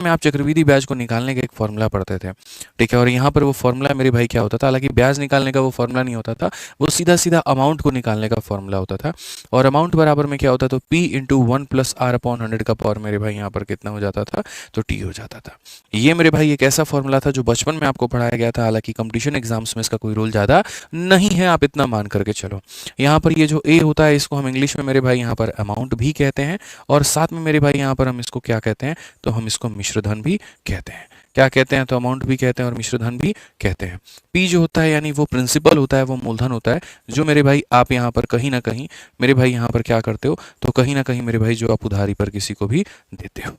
में आप चक्रवृद्धि ब्याज को निकालने का एक फॉर्मूला पढ़ते थे, ठीक है। और यहाँ पर वो फॉर्मूला मेरे भाई क्या होता था, हालांकि ब्याज निकालने का वो फॉर्मूला नहीं होता था, वो सीधा सीधा अमाउंट को निकालने का फॉर्मूला होता था। और अमाउंट बराबर में क्या होता, तो P इंटू 1+R/100 का पावर मेरे भाई यहाँ पर कितना हो जाता था, तो T हो जाता था। ये मेरे भाई एक ऐसा फॉर्मूला था जो बचपन में आपको पढ़ाया गया था, हालांकि कंपटीशन एग्जाम्स में इसका कोई रोल ज़्यादा नहीं है, आप इतना मान करके चलो। यहाँ पर ये जो A होता है इसको हम इंग्लिश में मेरे भाई यहाँ पर अमाउंट भी कहते हैं, और साथ में मेरे भाई यहाँ पर हम इसको क्या कहते हैं, तो हम इसको मिश्रधन भी कहते हैं। क्या कहते हैं, तो अमाउंट भी कहते हैं और मिश्रधन भी कहते हैं। पी जो होता है यानी वो प्रिंसिपल होता है, वो मूलधन होता है, जो मेरे भाई आप यहाँ पर कहीं ना कहीं मेरे भाई यहाँ पर क्या करते हो, तो कहीं ना कहीं मेरे भाई जो आप उधारी पर किसी को भी देते हो,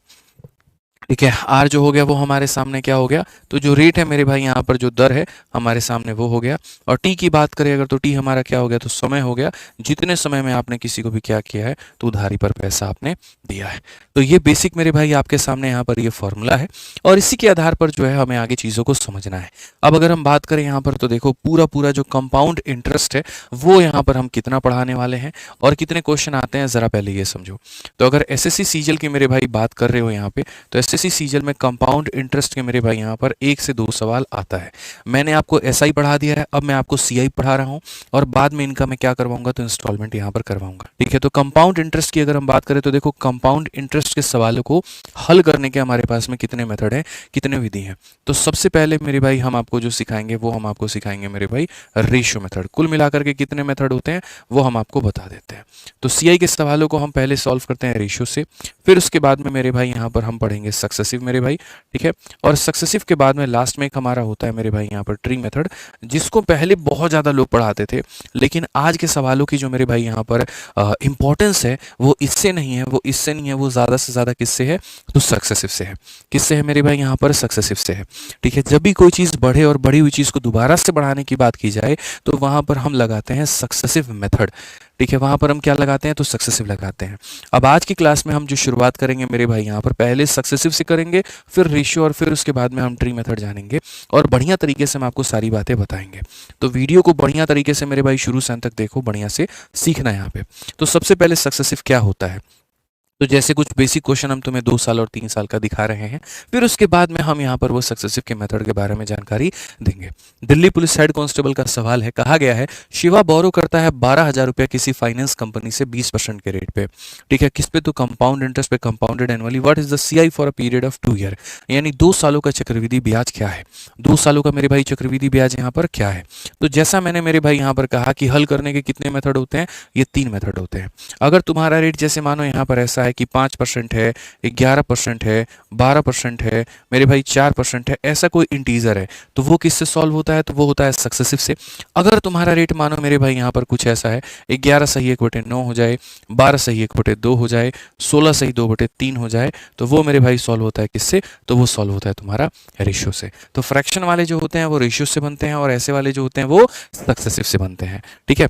ठीक है। आर जो हो गया वो हमारे सामने क्या हो गया, तो जो रेट है मेरे भाई यहाँ पर जो दर है हमारे सामने वो हो गया। और टी की बात करें अगर, तो टी हमारा क्या हो गया, तो समय हो गया, जितने समय में आपने किसी को भी क्या किया है, तो उधारी पर पैसा आपने दिया है। तो ये बेसिक मेरे भाई आपके सामने यहाँ पर ये फॉर्मूला है, और इसी के आधार पर जो है हमें आगे चीज़ों को समझना है। अब अगर हम बात करें यहाँ पर, तो देखो पूरा पूरा जो कंपाउंड इंटरेस्ट है वो यहाँ पर हम कितना पढ़ाने वाले हैं और कितने क्वेश्चन आते हैं, ज़रा पहले ये समझो। तो अगर एसएससी सीजीएल की मेरे भाई बात कर रहे हो यहाँ पे, तो एसएससी सीजीएल में कंपाउंड इंटरेस्ट के मेरे भाई यहाँ पर 1 से 2 सवाल आता है। मैंने आपको एसआई पढ़ा दिया है, अब मैं आपको सीआई पढ़ा रहा हूँ, और बाद में इनका मैं क्या करवाऊंगा, तो इंस्टॉलमेंट यहाँ पर करवाऊंगा, ठीक है। तो कंपाउंड इंटरेस्ट की अगर हम बात करें, तो देखो कंपाउंड इंटरेस्ट के सवालों को हल करने के हमारे पास में कितने मेथड है, कितने विधि हैं। तो सबसे पहले मेरे भाई हम आपको जो सिखाएंगे वो हम आपको सिखाएंगे मेरे भाई रेशियो मेथड। कुल मिलाकर के कितने मेथड होते हैं वो हम आपको बता देते हैं। तो सीआई के सवालों को हम पहले सॉल्व करते हैं रेशियो से, फिर उसके बाद में मेरे भाई यहाँ पर हम पढ़ेंगे सक्सेसिव मेरे भाई, ठीक है। और सक्सेसिव के बाद में लास्ट में एक हमारा होता है मेरे भाई यहाँ पर ट्री मेथड, जिसको पहले बहुत ज़्यादा लोग पढ़ाते थे, लेकिन आज के सवालों की जो मेरे भाई यहाँ पर इंपॉर्टेंस है वो इससे नहीं है, वो इससे नहीं है, वो ज़्यादा से ज़्यादा किससे है, तो सक्सेसिव से है। किससे है मेरे भाई यहाँ पर, सक्सेसिव से है, ठीक है। जब भी कोई चीज़ बढ़े और बढ़ी हुई चीज़ को दोबारा से बढ़ाने की बात की जाए, तो वहाँ पर हम लगाते हैं सक्सेसिव मेथड, ठीक है। वहाँ पर हम क्या लगाते हैं, तो सक्सेसिव लगाते हैं। अब आज की क्लास में हम जो शुरुआत करेंगे मेरे भाई यहाँ पर पहले सक्सेसिव से करेंगे, फिर रेशियो, और फिर उसके बाद में हम ट्री मेथड जानेंगे, और बढ़िया तरीके से हम आपको सारी बातें बताएंगे। तो वीडियो को बढ़िया तरीके से मेरे भाई शुरू से अंत तक देखो, बढ़िया से सीखना है यहाँ पे। तो सबसे पहले सक्सेसिव क्या होता है, तो जैसे कुछ बेसिक क्वेश्चन हम तुम्हें 2 साल और 3 साल का दिखा रहे हैं, फिर उसके बाद में हम यहाँ पर वो सक्सेसिव के मेथड के बारे में जानकारी देंगे। दिल्ली पुलिस हेड कांस्टेबल का सवाल है, कहा गया है शिवा बोरो करता है 12,000 रुपया किसी फाइनेंस कंपनी से 20% के रेट पे, ठीक है। किस पे, तो कंपाउंड इंटरेस्ट पे, compounded annually. What is the CI for a period of 2 year, यानी 2 सालों का चक्रवृद्धि ब्याज क्या है, 2 सालों का मेरे भाई चक्रवृद्धि ब्याज यहाँ पर क्या है। तो जैसा मैंने मेरे भाई यहाँ पर कहा कि हल करने के कितने मेथड होते हैं, ये 3 मेथड होते हैं। अगर तुम्हारा रेट जैसे मानो यहाँ पर ऐसा है कि 5% है, 11% है, 12% है, मेरे भाई 4% है, ऐसा कोई इंटीजर है, तो वो किससे सॉल्व होता है, तो वो होता है सक्सेसिव से। अगर तुम्हारा रेट मानो मेरे भाई यहाँ पर कुछ ऐसा है, 11 सही 1/9 हो जाए, 12 सही 1/2 हो जाए, 16 सही 2/3 हो जाए, तो वो मेरे भाई सॉल्व होता है किससे, तो वो सॉल्व होता है तुम्हारा रेशियो से। तो फ्रैक्शन वाले जो होते हैं वो रेशियो से बनते हैं, और ऐसे वाले जो होते हैं वो सक्सेसिव से बनते हैं, ठीक है।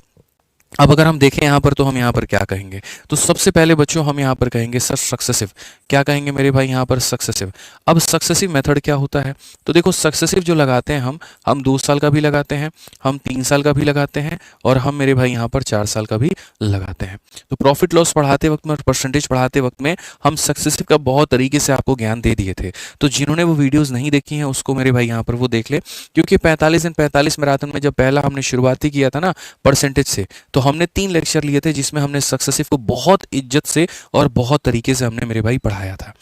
अब अगर हम देखें यहाँ पर, तो हम यहाँ पर क्या कहेंगे, तो सबसे पहले बच्चों हम यहाँ पर कहेंगे सर सक्सेसिव। क्या कहेंगे मेरे भाई यहाँ पर, सक्सेसिव। अब सक्सेसिव मेथड क्या होता है, तो देखो सक्सेसिव जो लगाते हैं हम 2 साल का भी लगाते हैं, हम 3 साल का भी लगाते हैं, और हम मेरे भाई यहाँ पर 4 साल का भी लगाते हैं। तो प्रॉफिट लॉस पढ़ाते वक्त में और परसेंटेज पढ़ाते वक्त में हम सक्सेसिव का बहुत तरीके से आपको ज्ञान दे दिए थे। तो जिन्होंने वो वीडियोज़ नहीं देखी हैं उसको मेरे भाई यहाँ पर वो देख ले, क्योंकि 45 दिन 45 मैराथन में जब पहला हमने शुरुआती किया था ना परसेंटेज से, तो हमने 3 लेक्चर लिए थे, जिसमें हमने सक्सेसिव को बहुत इज्जत से और बहुत तरीके से हमने मेरे भाई पढ़ाया था,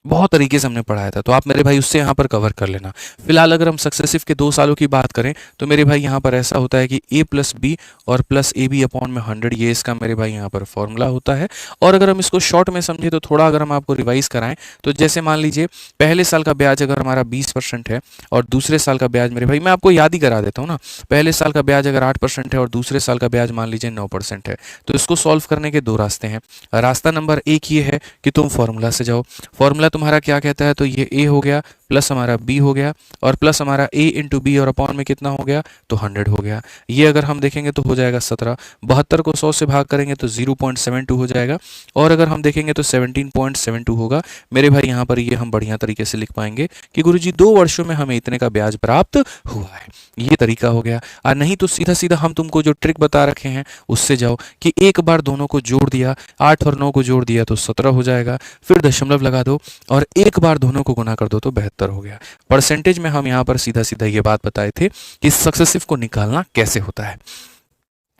बहुत तरीके से हमने पढ़ाया था। तो आप मेरे भाई उससे यहाँ पर कवर कर लेना। फिलहाल अगर हम सक्सेसिव के 2 सालों की बात करें, तो मेरे भाई यहाँ पर ऐसा होता है कि A+B और प्लस AB अपॉन में 100, ये इसका मेरे भाई यहाँ पर फॉर्मूला होता है। और अगर हम इसको शॉर्ट में समझे, तो थोड़ा अगर हम आपको रिवाइज कराएं, तो जैसे मान लीजिए पहले साल का ब्याज अगर हमारा 20% है, और दूसरे साल का ब्याज मेरे भाई मैं आपको याद ही करा देता हूँ ना, पहले साल का ब्याज अगर 8% है और दूसरे साल का ब्याज मान लीजिए 9% है, तो इसको सॉल्व करने के 2 रास्ते हैं। रास्ता नंबर 1 ये है कि तुम फॉर्मूला से जाओ। फॉर्मूला तुम्हारा क्या कहता है, तो ये A हो गया प्लस हमारा b हो गया, और प्लस हमारा a इंटू बी और अपॉन में कितना हो गया, तो 100 हो गया। ये अगर हम देखेंगे तो हो जाएगा 17। 72 को 100 से भाग करेंगे तो 0.72 हो जाएगा, और अगर हम देखेंगे तो 17.72 होगा। मेरे भाई यहाँ पर ये हम बढ़िया तरीके से लिख पाएंगे कि गुरुजी 2 वर्षों में हमें इतने का ब्याज प्राप्त हुआ है। ये तरीका हो गया। और नहीं तो सीधा सीधा हम तुमको जो ट्रिक बता रखे हैं उससे जाओ कि एक बार दोनों को जोड़ दिया, 8 और 9 को जोड़ दिया तो 17 हो जाएगा, फिर दशमलव लगा दो और एक बार दोनों को गुना कर दो तो 72 हो गया। परसेंटेज में हम यहाँ पर सीधा सीधा ये बात बताए थे कि सक्सेसिव को निकालना कैसे होता है।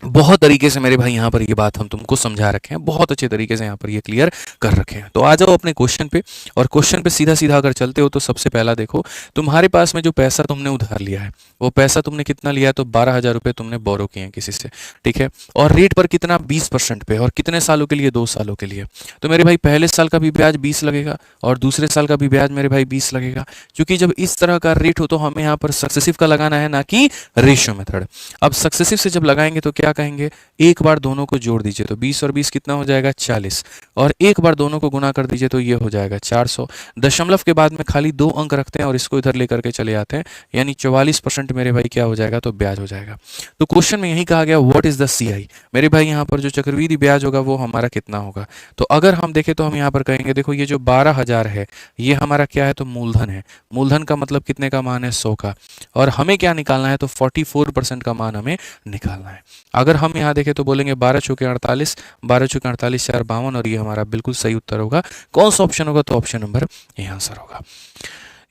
बहुत तरीके से मेरे भाई यहाँ पर ये बात हम तुमको समझा रखे हैं, बहुत अच्छे तरीके से यहाँ पर ये क्लियर कर रखे हैं। तो आ जाओ अपने क्वेश्चन पे, और क्वेश्चन पे सीधा सीधा अगर चलते हो तो सबसे पहला देखो, तुम्हारे पास में जो पैसा तुमने उधार लिया है वो पैसा तुमने कितना लिया है, तो 12,000 रुपये तुमने बोरो किए हैं किसी से, ठीक है। और रेट पर कितना, 20% पे, और कितने सालों के लिए, 2 सालों के लिए। तो मेरे भाई पहले साल का भी ब्याज 20 लगेगा और दूसरे साल का भी ब्याज मेरे भाई 20 लगेगा, क्योंकि जब इस तरह का रेट हो तो हमें यहाँ पर सक्सेसिव का लगाना है, ना कि रेशियो मेथड। अब सक्सेसिव से जब लगाएंगे तो क्या कहेंगे, एक बार दोनों को जोड़ दीजिए तो 20 और 20 कितना हो जाएगा, 40, और एक बार दोनों को गुना कर दीजिए तो ये हो जाएगा 400। दशमलव के बाद में खाली 2 अंक रखते हैं और इसको इधर लेकर के चले आते हैं, यानी 44% मेरे भाई क्या हो जाएगा, तो ब्याज हो जाएगा। तो क्वेश्चन में यही कहा गया व्हाट इज द CI, मेरे भाई यहाँ पर जो चक्रवृद्धि ब्याज होगा वो हमारा कितना होगा। तो अगर हम देखें तो हम यहाँ पर कहेंगे, देखो ये जो 12,000 है ये हमारा क्या है, तो मूलधन है। मूलधन का मतलब कितने का मान है, 100 का, और हमें क्या निकालना है, तो 44% का मान हमें निकालना है। अगर हम यहाँ देखें तो बोलेंगे 12 चौके 48, 12 चौके 48 4 52, और ये हमारा बिल्कुल सही उत्तर होगा। कौन सा ऑप्शन होगा, तो ऑप्शन नंबर ये आंसर होगा।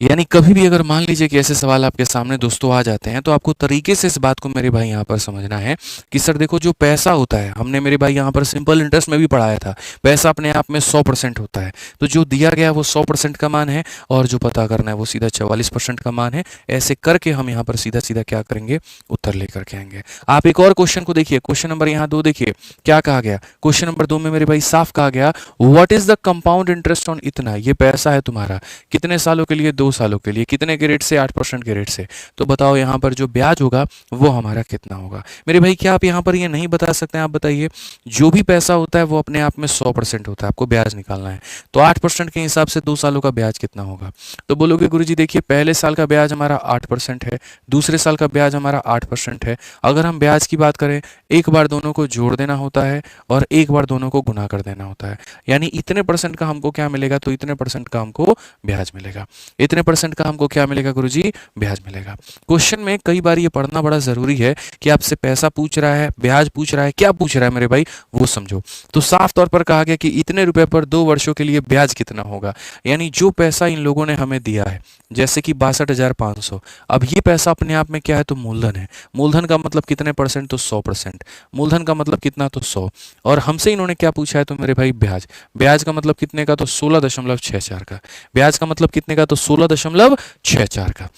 यानी कभी भी अगर मान लीजिए कि ऐसे सवाल आपके सामने दोस्तों आ जाते हैं तो आपको तरीके से इस बात को मेरे भाई यहाँ पर समझना है कि सर देखो जो पैसा होता है, हमने मेरे भाई यहाँ पर सिंपल इंटरेस्ट में भी पढ़ाया था, पैसा अपने आप में 100% होता है। तो जो दिया गया वो 100% का मान है, और जो पता करना है वो सीधा 44% का मान है। ऐसे करके हम यहाँ पर सीधा सीधा क्या करेंगे, उत्तर लेकर के आएंगे। आप एक और क्वेश्चन को देखिए, क्वेश्चन नंबर यहाँ 2 देखिए क्या कहा गया। क्वेश्चन नंबर 2 में मेरे भाई साफ कहा गया what is the compound interest on इतना, ये पैसा है तुम्हारा कितने सालों के लिए, 2 सालों के लिए, कितने के रेट से, 8% के रेट से। तो बताओ यहाँ पर जो ब्याज होगा वो हमारा कितना होगा। मेरे भाई क्या आप यहाँ पर ये नहीं बता सकते हैं, आप बताइए। जो भी पैसा होता है वो अपने आप में 100% होता है, आपको ब्याज निकालना है, तो 8% के हिसाब से 2 सालों का ब्याज कितना होगा। तो बोलोगे गुरुजी देखिए पहले साल का ब्याज हमारा 8% है, दूसरे साल का ब्याज हमारा 8% है। अगर हम ब्याज की बात करें, एक बार दोनों को जोड़ देना होता है और एक बार दोनों को गुना कर देना होता है, यानी इतने परसेंट का हमको क्या मिलेगा, तो इतने परसेंट का हमको ब्याज मिलेगा। इतने परसेंट का हमको क्या मिलेगा गुरुजी, ब्याज मिलेगा। क्वेश्चन में कई बार ये पढ़ना बड़ा जरूरी है कि आपसे पैसा पूछ रहा है, ब्याज पूछ रहा है, क्या पूछ रहा है मेरे भाई वो समझो। तो साफ तौर पर कहा गया कि इतने रुपए पर 2 वर्षों के लिए ब्याज कितना होगा, यानी जो पैसा इन लोगों ने हमें दिया है जैसे कि 62,500, अब ये पैसा अपने आप में क्या है, तो मूलधन है। मूलधन का मतलब कितने परसेंट, तो 100%। मूलधन का मतलब कितना, तो 100, और हमसे इन्होंने क्या पूछा है, तो मेरे भाई ब्याज। ब्याज का मतलब कितने का, तो 16.64 का। ब्याज का मतलब कितने का, तो 16.64 का।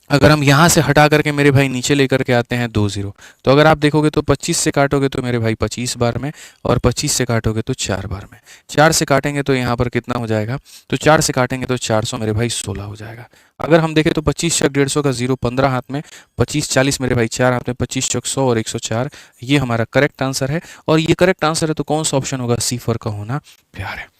अगर हम यहाँ से हटा करके मेरे भाई नीचे लेकर के आते हैं 2 0, तो अगर आप देखोगे तो 25 से काटोगे तो मेरे भाई 25 बार में, और 25 से काटोगे तो 4 बार में। 4 से काटेंगे तो यहाँ पर कितना हो जाएगा, तो 4 से काटेंगे तो 400 मेरे भाई 16 हो जाएगा। अगर हम देखें तो 25 चक 150 का 0 15 हाथ में, 25 40 मेरे भाई 4 हाथ में, 25 चक 100 और 104, ये हमारा करेक्ट आंसर है। और ये करेक्ट आंसर है तो कौन सा ऑप्शन होगा, C4 का होना प्यार है।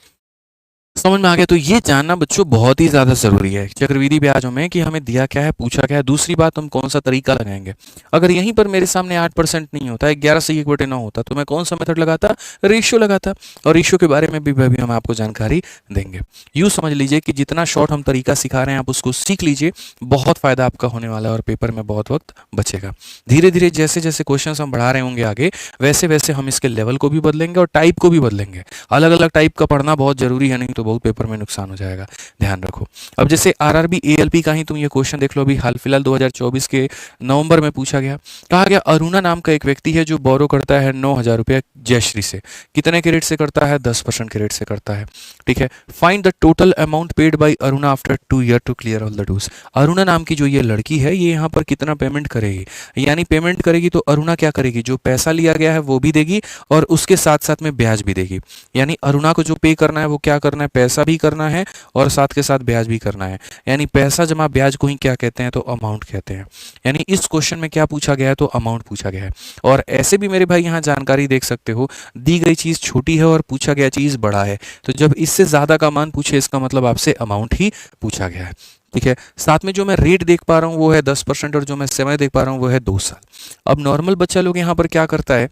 समझ में आ गया। तो ये जानना बच्चों बहुत ही ज्यादा जरूरी है चक्रवृद्धि ब्याजों में कि हमें दिया क्या है, पूछा क्या है। दूसरी बात, हम कौन सा तरीका लगाएंगे। अगर यहीं पर मेरे सामने 8% नहीं होता, 11 से 1/9 होता, तो मैं कौन सा मेथड लगाता, रेशियो लगाता। और रेशियो के बारे में भी हम आपको जानकारी देंगे। यूँ समझ लीजिए कि जितना शॉर्ट हम तरीका सिखा रहे हैं आप उसको सीख लीजिए, बहुत फायदा आपका होने वाला है और पेपर में बहुत वक्त बचेगा। धीरे धीरे जैसे जैसे क्वेश्चन हम बढ़ा रहे होंगे आगे, वैसे वैसे हम इसके लेवल को भी बदलेंगे और टाइप को भी बदलेंगे। अलग अलग टाइप का पढ़ना बहुत जरूरी है, नहीं तो बहुत पेपर में नुकसान हो जाएगा, ध्यान रखो। अब जैसे आरआरबी एएलपी का ही तुम ये क्वेश्चन देख लो, अभी हाल फिलहाल 2024 के नवंबर में पूछा गया। कहा गया अरुणा नाम का एक व्यक्ति है जो बोरो करता है 9,000 रुपया जयश्री से, कितने के रेट से करता है, 10% के रेट से करता है, ठीक है। Find the total amount paid by Aruna after 2 year to clear all the dues. Aruna नाम की जो ये लड़की है ये यहाँ पर कितना पेमेंट करेगी, यानी पेमेंट करेगी तो अरुणा क्या करेगी, जो पैसा लिया गया है वो भी देगी और उसके साथ साथ में ब्याज भी देगी। यानी अरुणा को जो पे करना है वो क्या करना है, पैसा भी करना है और साथ के साथ ब्याज भी करना है। यानी पैसा जमा ब्याज को ही क्या कहते हैं, तो अमाउंट कहते हैं। यानी इस क्वेश्चन में क्या पूछा गया है, तो अमाउंट पूछा गया है। और ऐसे भी मेरे भाई यहाँ जानकारी देख सकते हो, दी गई चीज़ छोटी है और पूछा गया चीज़ बड़ा है, तो जब इससे ज़्यादा का मान पूछे इसका मतलब आपसे अमाउंट ही पूछा गया है। ठीक है, साथ में जो मैं रेट देख पा रहा हूँ वो है 10% और जो मैं समय देख पा रहा हूँ वो है 2 साल। अब नॉर्मल बच्चा लोग यहाँ पर क्या करता है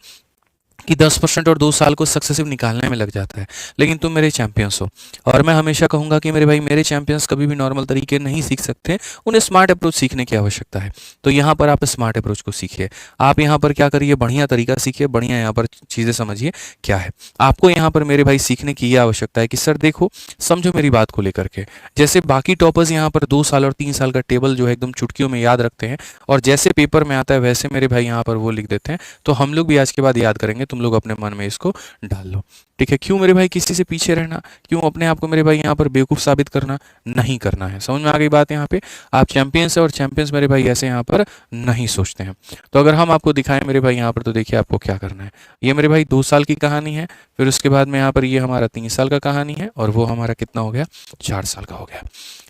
कि 10% और 2 साल को सक्सेसिव निकालने में लग जाता है, लेकिन तुम मेरे चैंपियंस हो और मैं हमेशा कहूंगा कि मेरे भाई मेरे चैंपियंस कभी भी नॉर्मल तरीके नहीं सीख सकते, उन्हें स्मार्ट अप्रोच सीखने की आवश्यकता है। तो यहाँ पर आप स्मार्ट अप्रोच को सीखिए, आप यहाँ पर क्या करिए, बढ़िया तरीका सीखिए, बढ़िया यहाँ पर चीज़ें समझिए क्या है आपको यहाँ पर मेरे भाई सीखने की ये आवश्यकता है कि सर देखो समझो मेरी बात को लेकर के। जैसे बाकी टॉपर्स यहाँ पर 2 साल और 3 साल का टेबल जो है एकदम चुटकियों में याद रखते हैं और जैसे पेपर में आता है वैसे मेरे भाई यहाँ पर वो लिख देते हैं, तो हम लोग भी आज के बाद याद करेंगे, तुम लोग अपने मन में इसको डाल लो। ठीक है, क्यों मेरे भाई किसी से पीछे रहना, क्यों अपने आप को मेरे भाई यहाँ पर बेवकूफ साबित करना, नहीं करना है। समझ में आ गई बात यहाँ पे, आप चैंपियंस है और चैंपियंस मेरे भाई ऐसे यहाँ पर नहीं सोचते हैं। तो अगर हम आपको दिखाएं मेरे भाई यहाँ पर, तो देखिए आपको क्या करना है। ये मेरे भाई 2 साल की कहानी है, फिर उसके बाद में यहाँ पर ये हमारा 3 साल का कहानी है और वो हमारा कितना हो गया, 4 साल का हो गया।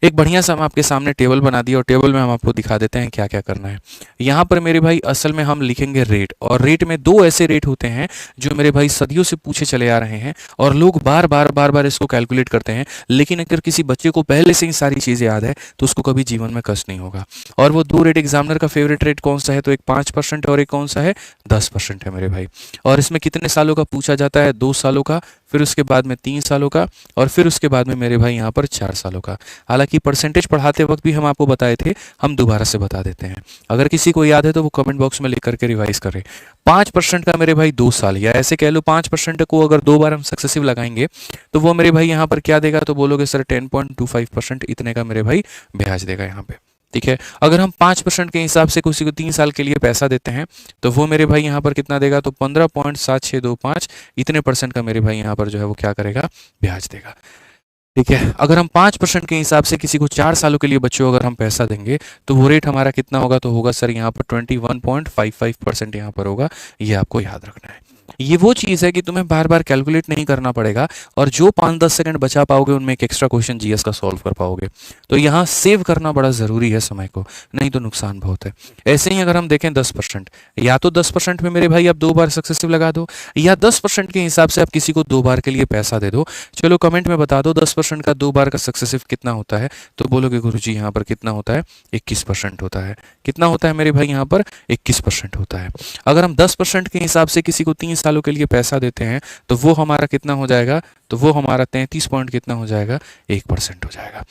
एक बढ़िया सा हम आपके सामने टेबल बना दिया और टेबल में हम आपको दिखा देते हैं क्या क्या करना है। यहाँ पर मेरे भाई असल में हम लिखेंगे रेट, और रेट में 2 ऐसे रेट होते हैं जो मेरे भाई सदियों से पूछे चले आ रहे हैं और लोग बार बार इसको कैलकुलेट करते हैं, लेकिन अगर किसी बच्चे को पहले से ही सारी चीज़ें याद है तो उसको कभी जीवन में कष्ट नहीं होगा। और वो 2 रेट एग्जामिनर का फेवरेट रेट कौन सा है, तो एक 5% और एक कौन सा है, 10% है मेरे भाई। और इसमें कितने सालों का पूछा जाता है, 2 सालों का, फिर उसके बाद में 3 सालों का और फिर उसके बाद में मेरे भाई यहाँ पर 4 सालों का। हालांकि परसेंटेज पढ़ाते वक्त भी हम आपको बताए थे, हम दोबारा से बता देते हैं, अगर किसी को याद है तो वो कमेंट बॉक्स में लिख करके रिवाइज करें। 5% का मेरे भाई 2 साल, या ऐसे कह लो 5% को अगर 2 बार हम सक्सेसिव लगाएंगे तो वो मेरे भाई यहाँ पर क्या देगा, तो बोलोगे सर 10.25% इतने का मेरे भाई ब्याज देगा यहाँ पे। ठीक है, अगर हम 5% के हिसाब से किसी को 3 साल के लिए पैसा देते हैं तो वो मेरे भाई यहाँ पर कितना देगा, तो 15.7625 इतने परसेंट का मेरे भाई यहाँ पर जो है वो क्या करेगा, ब्याज देगा। ठीक है, अगर हम 5% के हिसाब से किसी को 4 सालों के लिए बच्चों अगर हम पैसा देंगे तो वो रेट हमारा कितना होगा, तो होगा सर यहाँ पर 21.55% यहाँ पर होगा। ये आपको याद रखना है। ये वो चीज़ है कि तुम्हें बार बार कैलकुलेट नहीं करना पड़ेगा और जो 5-10 सेकंड बचा पाओगे उनमें एक एक्स्ट्रा क्वेश्चन जीएस का सॉल्व कर पाओगे। तो यहाँ सेव करना बड़ा ज़रूरी है समय को, नहीं तो नुकसान बहुत है। ऐसे ही अगर हम देखें 10%, या तो 10% में मेरे भाई आप 2 बार सक्सेसिव लगा दो, या 10% के हिसाब से आप किसी को 2 बार के लिए पैसा दे दो। चलो कमेंट में बता दो 10% का 2 बार का सक्सेसिव कितना होता है, तो बोलोगे गुरुजी यहाँ पर कितना होता है, 21% होता है। कितना होता है मेरे भाई यहाँ पर, 21% होता है। अगर हम 10% के हिसाब से किसी को 3 सालों के लिए पैसा देते हैं तो वो हमारा कितना हो जाएगा, तो वो हमारा 33 पॉइंट कितना हो जाएगा, 1% हो जाएगा।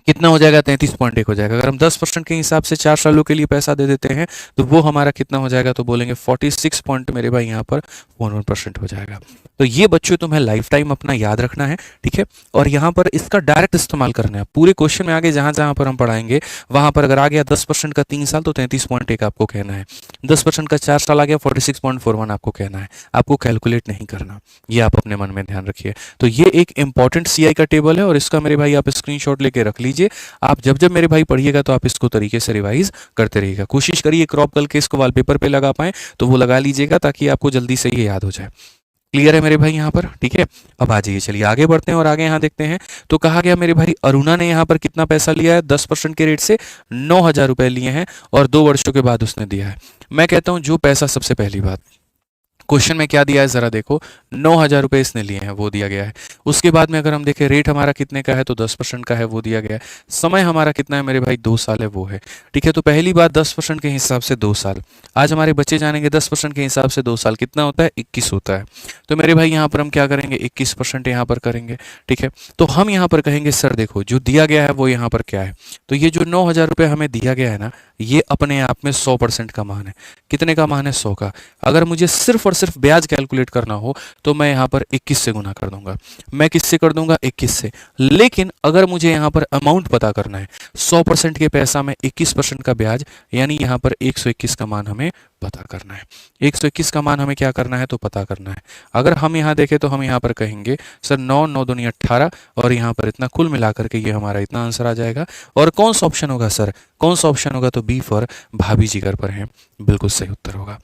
कितना हो जाएगा, 33.1 हो जाएगा। अगर हम 10% के हिसाब से 4 सालों के लिए पैसा दे देते हैं तो वो हमारा कितना हो जाएगा, तो बोलेंगे 46 पॉइंट मेरे भाई यहाँ पर 1% हो जाएगा। तो ये बच्चों तुम्हें लाइफ टाइम अपना याद रखना है। ठीक है, और यहाँ पर इसका डायरेक्ट इस्तेमाल करना है पूरे क्वेश्चन में। आगे जहाँ जहाँ पर हम पढ़ाएंगे वहाँ पर अगर आ गया 10% का 3 साल तो 33.1 आपको कहना है, 10% का 4 साल आ गया 46.41 आपको कहना है, आपको कैलकुलेट नहीं करना। ये आप अपने मन में ध्यान रखिए। तो ये एक इंपॉर्टेंट सीआई का टेबल है और इसका मेरे भाई आप स्क्रीनशॉट लेके रख लीजिए। आप जब जब मेरे भाई पढ़िएगा तो आप इसको तरीके से रिवाइज करते रहिएगा। कोशिश करिए क्रॉप करके इसको वॉलपेपर पे लगा पाएं तो वो लगा लीजिएगा ताकि आपको जल्दी से ये याद हो जाए। क्लियर है मेरे भाई यहाँ पर, ठीक है। अब आ जाइए, चलिए आगे बढ़ते हैं और आगे यहाँ देखते हैं। तो कहा गया मेरे भाई अरुणा ने यहाँ पर कितना पैसा लिया है, 10% के रेट से 9,000 रुपए लिए हैं और 2 वर्षों के बाद उसने दिया है। मैं कहता हूँ जो पैसा, सबसे पहली बात क्वेश्चन में क्या दिया है जरा देखो, 9,000 रुपए इसने लिए हैं, वो दिया गया है। उसके बाद में अगर हम देखें रेट हमारा कितने का है, तो 10% का है, वो दिया गया है। समय हमारा कितना है मेरे भाई, 2 साल है, वो है। ठीक है, तो पहली बात 10% के हिसाब से 2 साल। आज हमारे बच्चे जानेंगे 10% के हिसाब से 2 साल कितना होता है, 21 होता है। तो मेरे भाई यहाँ पर हम क्या करेंगे, 21% यहाँ पर करेंगे। ठीक है, तो हम यहाँ पर कहेंगे सर देखो जो दिया गया है वो यहाँ पर क्या है, तो ये जो 9,000 रुपये हमें दिया गया है ना, ये अपने आप में 100% का मान है। कितने का मान है, 100 का। अगर मुझे सिर्फ और सिर्फ ब्याज कैलकुलेट करना हो तो मैं यहाँ पर 21 से गुना कर दूंगा। मैं किससे कर दूंगा, 21 से। लेकिन अगर मुझे यहाँ पर अमाउंट पता करना है, 100% के पैसा में 21% का ब्याज, यानी यहाँ पर 121 का मान हमें पता करना है। 121 का मान हमें क्या करना है, तो पता करना है। अगर हम यहाँ देखें तो हम यहाँ पर कहेंगे सर 9 9 दूनी 18 और यहाँ पर इतना कुल मिलाकर के ये हमारा इतना आंसर आ जाएगा। और कौन सा ऑप्शन होगा सर, कौन सा ऑप्शन होगा, तो बी फॉर भाभी जिगर पर है, बिल्कुल सही उत्तर होगा।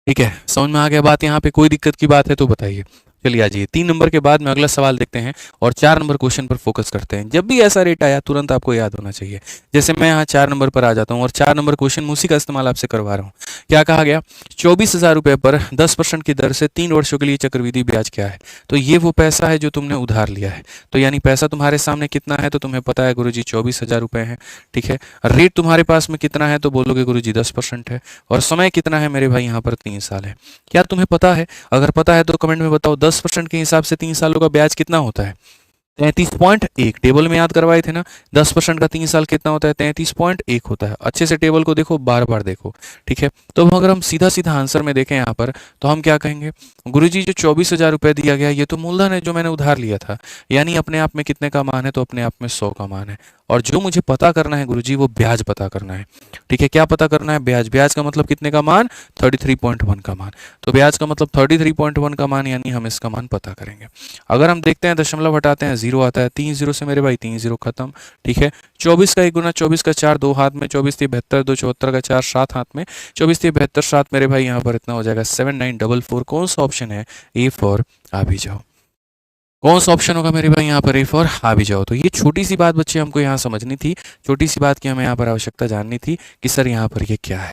ठीक है, समझ में आ गया बात, यहाँ पे कोई दिक्कत की बात है तो बताइए। चलिए आ जाइए 3 नंबर के बाद में अगला सवाल देखते हैं और 4 नंबर क्वेश्चन पर फोकस करते हैं। जब भी ऐसा रेट आया तुरंत आपको याद होना चाहिए। जैसे मैं यहाँ 4 नंबर पर आ जाता हूँ और 4 नंबर क्वेश्चन उसी का इस्तेमाल आपसे करवा रहा हूँ। क्या कहा गया? 24,000 रुपये पर 10% की दर से 3 वर्षों के लिए चक्रवृद्धि ब्याज क्या है? तो ये वो पैसा है जो तुमने उधार लिया है। तो यानी पैसा तुम्हारे सामने कितना है? तो तुम्हें पता है गुरुजी 24,000 रुपये है। ठीक है, रेट तुम्हारे पास में कितना है? तो बोलोगे गुरुजी 10% है। और समय कितना है मेरे भाई? यहाँ पर 3 साल है। क्या तुम्हें पता है? अगर पता है तो कमेंट में बताओ 10% के हिसाब से 3 सालों का ब्याज कितना होता है? 33.1। टेबल में याद करवाए थे ना, 10% का 3 साल कितना होता है? 33.1 होता है। अच्छे से टेबल को देखो, बार बार देखो। ठीक है, तो अगर हम सीधा सीधा आंसर में देखें यहाँ पर तो हम क्या कहेंगे? गुरुजी जो 24,000 रुपये दिया गया ये तो मूलधन है जो मैंने उधार लिया था। यानी अपने आप में कितने का मान है? तो अपने आप में 100 का मान है। और जो मुझे पता करना है गुरुजी वो ब्याज पता करना है। ठीक है, क्या पता करना है? ब्याज। ब्याज का मतलब कितने का मान? 33.1 का मान। तो ब्याज का मतलब 33.1 का मान, यानी हम इसका मान पता करेंगे। अगर हम देखते हैं दशमलव हटाते हैं 0 आता है। 3 0 से मेरे भाई 3 0 खत्म। ठीक है, 24 का 1 गुना 24 का 4 2 हाथ में, 24 3 72 2 74 का 4 7 हाथ में, 24 3 72 7 मेरे भाई यहाँ पर इतना हो जाएगा 7944। कौन सा ऑप्शन है? ए फॉर आ भी जाओ। कौन सा ऑप्शन होगा मेरे भाई यहाँ पर? ए फॉर आ भी जाओ। तो ये छोटी सी बात बच्चे हमको यहाँ समझनी थी, छोटी सी बात की हमें यहाँ पर आवश्यकता जाननी थी कि सर यहाँ पर ये क्या है।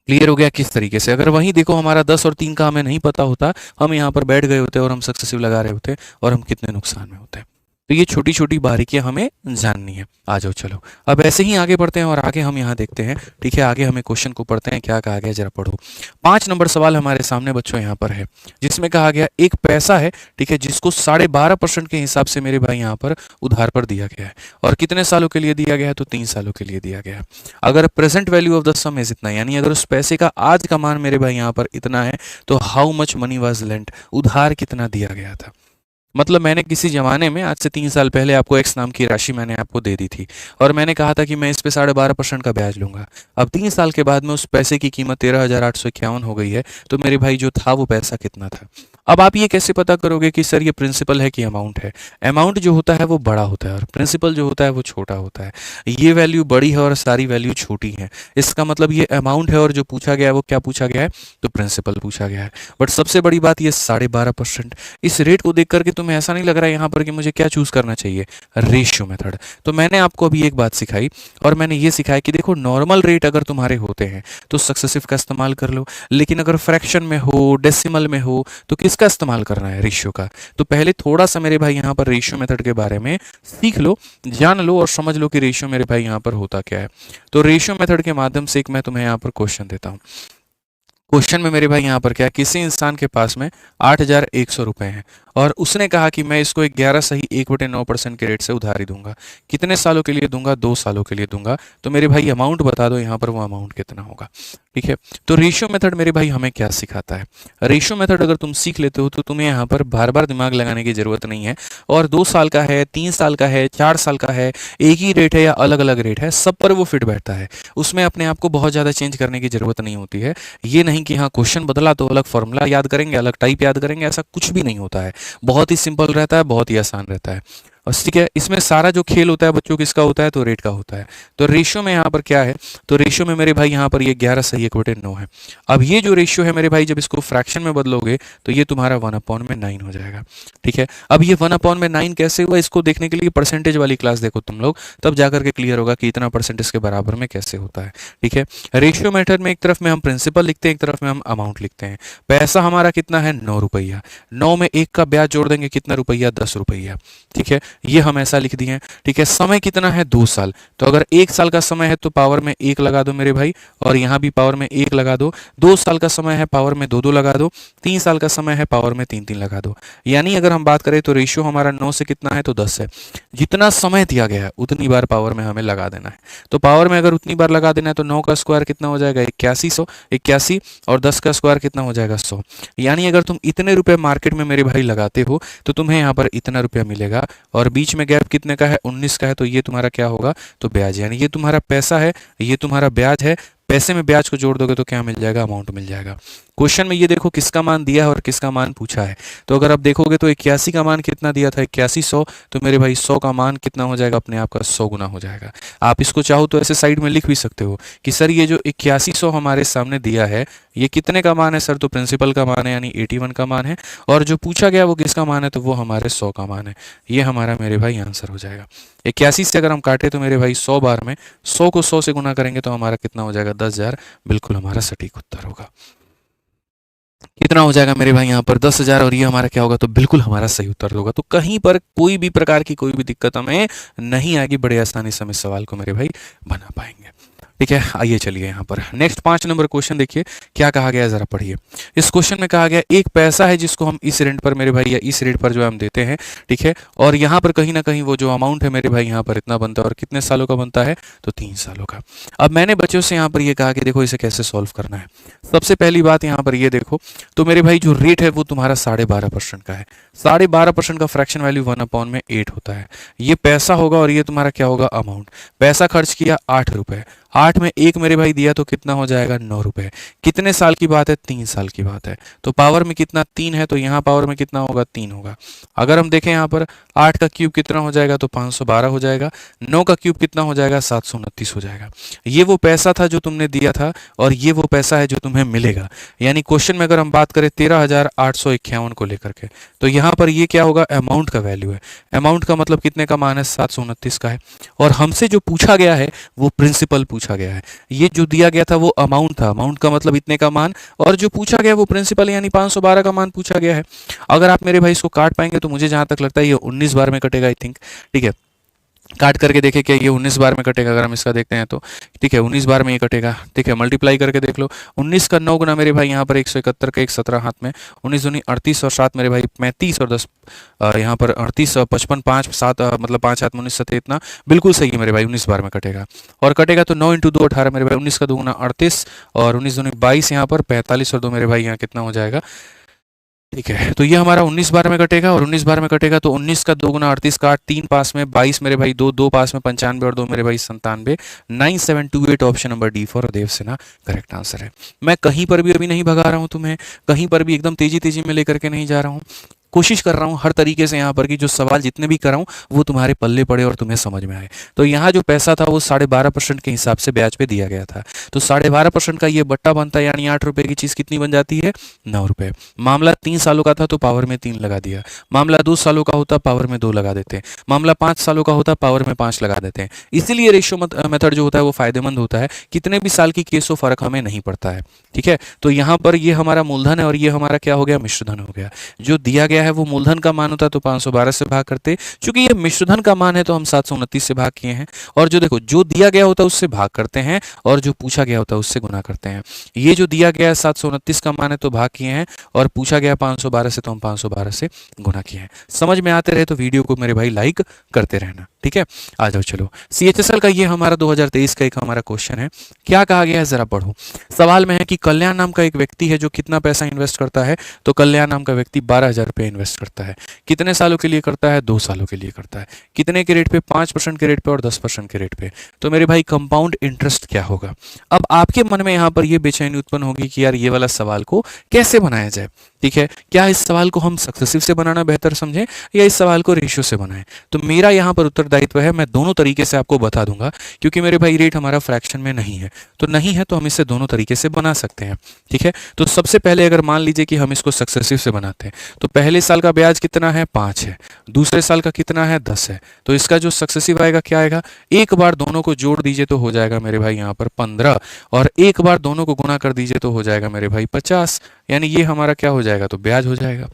क्लियर हो गया किस तरीके से? अगर वहीं देखो हमारा 10 और 3 का हमें नहीं पता होता, हम यहाँ पर बैठ गए होते और हम सक्सेसिव लगा रहे होते और हम कितने नुकसान में होते। तो ये छोटी छोटी बारीकियां हमें जाननी है। आ जाओ चलो, अब ऐसे ही आगे बढ़ते हैं और आगे हम यहाँ देखते हैं। ठीक है, आगे हमें क्वेश्चन को पढ़ते हैं, क्या कहा गया जरा पढ़ो। 5 नंबर सवाल हमारे सामने बच्चों यहाँ पर है, जिसमें कहा गया एक पैसा है, ठीक है, जिसको 12.5% के हिसाब से मेरे भाई यहाँ पर उधार पर दिया गया है। और कितने सालों के लिए दिया गया है? तो 3 सालों के लिए दिया गया है। अगर present value of the some is इतना, यानी अगर उस पैसे का आज का मान मेरे भाई यहाँ पर इतना है, तो how much money was lent, उधार कितना दिया गया था। मतलब मैंने किसी ज़माने में आज से 3 साल पहले आपको एक्स नाम की राशि मैंने आपको दे दी थी और मैंने कहा था कि मैं इस पे 12.5% का ब्याज लूंगा। अब 3 साल के बाद में उस पैसे की कीमत 13,851 हो गई है। तो मेरे भाई जो था वो पैसा कितना था? अब आप ये कैसे पता करोगे कि सर ये प्रिंसिपल है कि अमाउंट है? अमाउंट जो होता है वो बड़ा होता है और प्रिंसिपल जो होता है वो छोटा होता है। ये वैल्यू बड़ी है और सारी वैल्यू छोटी है। इसका मतलब ये अमाउंट है और जो पूछा गया है वो क्या पूछा गया है? तो प्रिंसिपल पूछा गया है। बट सबसे बड़ी बात ये 12.5%। इस रेट को देख करके तुम्हें ऐसा नहीं लग रहा है यहाँ पर कि मुझे क्या चूज करना चाहिए? Ratio method. तो मैंने आपको अभी एक बात सिखाई और मैंने ये सिखाया कि देखो नॉर्मल रेट अगर तुम्हारे होते हैं तो सक्सेसिव का इस्तेमाल कर लो, लेकिन अगर फ्रैक्शन में हो, डेसिमल में हो, तो किसका इस्तेमाल करना है? रेशियो का। तो पहले थोड़ा सा मेरे भाई यहाँ पर रेशियो मेथड के बारे में सीख लो, जान लो और समझ लो कि रेशियो मेरे भाई यहाँ पर होता क्या है। तो रेशियो मेथड के माध्यम से एक मैं तुम्हें यहाँ पर क्वेश्चन देता हूँ। क्वेश्चन में मेरे भाई यहाँ पर क्या है? किसी इंसान के पास में 8,100 रुपए हैं और उसने कहा कि मैं इसको 11 सही 1/9% के रेट से उधारी दूंगा। कितने सालों के लिए दूंगा? 2 सालों के लिए दूंगा। तो मेरे भाई अमाउंट बता दो यहाँ पर, वो अमाउंट कितना होगा? ठीक है, तो रेशियो मेथड मेरे भाई हमें क्या सिखाता है? रेशियो मेथड अगर तुम सीख लेते हो तो तुम्हें यहाँ पर बार बार दिमाग लगाने की जरूरत नहीं है। और 2 साल का है, 3 साल का है, 4 साल का है, एक ही रेट है या अलग अलग रेट है, सब पर वो फिट बैठता है। उसमें अपने आप को बहुत ज़्यादा चेंज करने की जरूरत नहीं होती है। ये नहीं कि हाँ क्वेश्चन बदला तो अलग फॉर्मूला याद करेंगे, अलग टाइप याद करेंगे, ऐसा कुछ भी नहीं होता है। बहुत ही सिंपल रहता है, बहुत ही आसान रहता है। और ठीक है, इसमें सारा जो खेल होता है बच्चों किसका होता है? तो रेट का होता है। तो रेशियो में यहाँ पर क्या है? तो रेशियो में मेरे भाई यहाँ पर ये 11 सही 1/9 है। अब ये जो रेशियो है मेरे भाई जब इसको फ्रैक्शन में बदलोगे तो ये तुम्हारा 1/9 हो जाएगा। ठीक है, अब ये 1/9 कैसे हुआ? इसको देखने के लिए परसेंटेज वाली क्लास देखो तुम लोग, तब जाकर के क्लियर होगा कि इतना परसेंटेज के बराबर में कैसे होता है। ठीक है, रेशियो मेथड में एक तरफ में हम प्रिंसिपल लिखते हैं, एक तरफ में हम अमाउंट लिखते हैं। पैसा हमारा कितना है? 9 रुपया। 9 में 1 का ब्याज जोड़ देंगे, कितना रुपया? 10 रुपया। ठीक है, ये हम ऐसा लिख दिए हैं। ठीक है, समय कितना है? 2 साल। तो अगर 1 साल का समय है तो पावर में 1 लगा दो मेरे भाई, और यहाँ भी पावर में 1 लगा दो। 2 साल का समय है, पावर में 2 2 लगा दो। 3 साल का समय है, पावर में 3 3 लगा दो। यानी अगर हम बात करें तो रेशियो हमारा 9 से कितना है? तो 10 है। जितना समय दिया गया है उतनी बार पावर में हमें लगा देना है। तो पावर में अगर उतनी बार लगा देना है तो 9 का स्क्वायर कितना हो जाएगा? 81 और 10 का स्क्वायर कितना हो जाएगा? 100। यानी अगर तुम इतने रुपए मार्केट में मेरे भाई लगाते हो तो तुम्हें यहाँ पर इतना रुपया मिलेगा, और बीच में गैप कितने का है? 19 का है। तो ये तुम्हारा क्या होगा? तो ब्याज। यानी ये तुम्हारा पैसा है, ये तुम्हारा ब्याज है। पैसे में ब्याज को जोड़ दोगे तो क्या मिल जाएगा? अमाउंट मिल जाएगा। क्वेश्चन में ये देखो किसका मान दिया है और किसका मान पूछा है। तो अगर आप देखोगे तो 81 का मान कितना दिया था, 8100, तो मेरे भाई 100 का मान कितना हो जाएगा, अपने आप का 100 गुना हो जाएगा। आप इसको चाहो तो ऐसे साइड में लिख भी सकते हो कि सर ये जो 8100 हमारे सामने दिया है ये कितने का मान है सर, तो प्रिंसिपल का मान है यानी 81 का मान है, और जो पूछा गया वो किसका मान है, तो वो हमारे 100 का मान है। ये हमारा मेरे भाई आंसर हो जाएगा। 81 से अगर हम काटे तो मेरे भाई 100 बार में 100 को 100 से गुना करेंगे तो हमारा कितना हो जाएगा, 10,000। बिल्कुल हमारा सटीक उत्तर होगा। कितना हो जाएगा मेरे भाई यहाँ पर 10,000, और ये हमारा क्या होगा, तो बिल्कुल हमारा सही उत्तर होगा। तो कहीं पर कोई भी प्रकार की कोई भी दिक्कत हमें नहीं आएगी, बड़े आसानी से हम इस सवाल को मेरे भाई बना पाएंगे। ठीक है, आइए चलिए यहाँ पर नेक्स्ट 5 नंबर क्वेश्चन देखिए क्या कहा गया है, जरा पढ़िए। इस क्वेश्चन में कहा गया एक पैसा है जिसको हम इस रेट पर मेरे भाई, या इस रेट पर जो हम देते हैं, ठीक है, और यहाँ पर कहीं ना कहीं वो जो अमाउंट है मेरे भाई यहाँ पर इतना बनता है, और कितने सालों का बनता है, तो 3 सालों का। अब मैंने बच्चों से यहाँ पर ये कहा कि देखो इसे कैसे सॉल्व करना है। सबसे पहली बात यहाँ पर ये देखो, तो मेरे भाई जो रेट है वो तुम्हारा 12.5% का है। 12.5% का फ्रैक्शन वैल्यू 1/8 होता है। ये पैसा होगा और ये तुम्हारा क्या होगा, अमाउंट। पैसा खर्च किया 8 रुपए, 8 में 1 मेरे भाई दिया तो कितना हो जाएगा, 9 रुपए। कितने साल की बात है, 3 साल की बात है। तो पावर में कितना, 3 है, तो यहाँ पावर में कितना होगा, 3 होगा। अगर हम देखें यहाँ पर 8 का क्यूब कितना हो जाएगा, तो 512 हो जाएगा। 9 का क्यूब कितना हो जाएगा, 729 हो जाएगा। ये वो पैसा था जो तुमने दिया था, और ये वो पैसा है जो तुम्हें मिलेगा। यानी क्वेश्चन में अगर हम बात करें 13,851 को लेकर के, तो यहाँ पर ये क्या होगा, अमाउंट का वैल्यू है। अमाउंट का मतलब कितने का मान है, 729 का है। और हमसे जो पूछा गया है वो प्रिंसिपल पूछा गया है। ये जो दिया गया था वो अमाउंट था, अमाउंट का मतलब इतने का मान, और जो पूछा गया वो प्रिंसिपल यानी 512 का मान पूछा गया है। अगर आप मेरे भाई इसको काट पाएंगे तो मुझे जहां तक लगता है ये 19 बार में कटेगा आई थिंक। ठीक है, काट करके देखें क्या ये 19 बार में कटेगा, अगर हम इसका देखते हैं तो ठीक है 19 बार में ये कटेगा। ठीक है, मल्टीप्लाई करके देख लो, 19 का 9 गुना मेरे भाई यहाँ पर 171 का 1 17 हाथ में, 19 दूनी 38 और 7 मेरे भाई 35 और 10 यहाँ पर 38 और 55 5 7 मतलब 5 हाथ में 19 7 इतना बिल्कुल सही है मेरे भाई, 19 बार में कटेगा। और कटेगा तो 9 इंटू 2 18 मेरे भाई, 19 का 2 गुना 38 और 19 दूनी 22 यहाँ पर 45 और 2 मेरे भाई यहाँ कितना हो जाएगा। ठीक है, तो ये हमारा 19 बार में कटेगा, और 19 बार में कटेगा तो 19 का 2 गुना 38 का 8 3 पास में 22 मेरे भाई 2 2 पास में 95 और 2 मेरे भाई 97। 9728 option number D for Devsena correct answer है। मैं कहीं पर भी अभी नहीं भगा रहा हूं तुम्हें, कहीं पर भी एकदम तेजी तेजी में लेकर के नहीं जा रहा हूं। कोशिश कर रहा हूं हर तरीके से यहाँ पर कि जो सवाल जितने भी कर रहा हूं वो तुम्हारे पल्ले पड़े और तुम्हें समझ में आए। तो यहाँ जो पैसा था वो 12.5% के हिसाब से ब्याज पे दिया गया था। तो 12.5% का ये बट्टा बनता है, यानी 8 रुपए की चीज कितनी बन जाती है, 9 रुपए। मामला 3 सालों का था तो पावर में 3 लगा दिया। मामला 2 सालों का होता पावर में 2 लगा देते हैं। मामला 5 सालों का होता पावर में 5 लगा देते हैं। इसीलिए रेशियो मेथड जो होता है वो फायदेमंद होता है। कितने भी साल की केस हो फर्क हमें नहीं पड़ता है। ठीक है, तो यहाँ पर ये हमारा मूलधन है और ये हमारा क्या हो गया, मिश्रधन हो गया। जो दिया गया है वो मूलधन का मान होता है तो 512 से भाग करते, क्योंकि ये मिश्रधन का मान है तो हम 729 से भाग किए हैं। और जो देखो जो दिया गया होता है उससे भाग करते हैं, और जो पूछा गया होता है उससे गुना करते हैं। ये जो दिया गया है 729 का मान है तो भाग किए हैं, और पूछा गया 512 से तो हम 512 से गुना किए हैं। समझ में आते रहे तो वीडियो को मेरे भाई लाइक करते रहना। ठीक है, आ जाओ चलो। CHSL का ये हमारा 2023 का एक हमारा क्वेश्चन है। क्या कहा गया है जरा पढ़ो। सवाल में है कि कल्याण नाम का एक व्यक्ति है जो कितना पैसा इन्वेस्ट करता है, तो कल्याण नाम का व्यक्ति 12,000 रुपये इन्वेस्ट करता है। कितने सालों के लिए करता है, 2 सालों के लिए करता है। कितने के रेट पे, 5% के रेट पे और 10% के रेट पे। तो मेरे भाई कंपाउंड इंटरेस्ट क्या होगा। अब आपके मन में यहाँ पर ये बेचैनी उत्पन्न होगी कि यार ये वाला सवाल को कैसे बनाया जाए। ठीक है, क्या इस सवाल को हम सक्सेसिव से बनाना बेहतर समझें या इस सवाल को रेशियो से बनाएं। तो मेरा यहाँ पर उत्तरदायित्व है मैं दोनों तरीके से आपको बता दूंगा, क्योंकि मेरे भाई रेट हमारा फ्रैक्शन में नहीं है, तो नहीं है तो हम इसे दोनों तरीके से बना सकते हैं। ठीक है, तो सबसे पहले अगर मान लीजिए कि हम इसको सक्सेसिव से बनाते हैं, तो पहले साल का ब्याज कितना है, 5 है। दूसरे साल का कितना है, 10 है। तो इसका जो सक्सेसिव आएगा क्या आएगा, एक बार दोनों को जोड़ दीजिए तो हो जाएगा मेरे भाई यहाँ पर 15, और एक बार दोनों को गुना कर दीजिए तो हो जाएगा मेरे भाई 50। यानी ये हमारा क्या हो जाएगा, तो ब्याज हो जाएगा।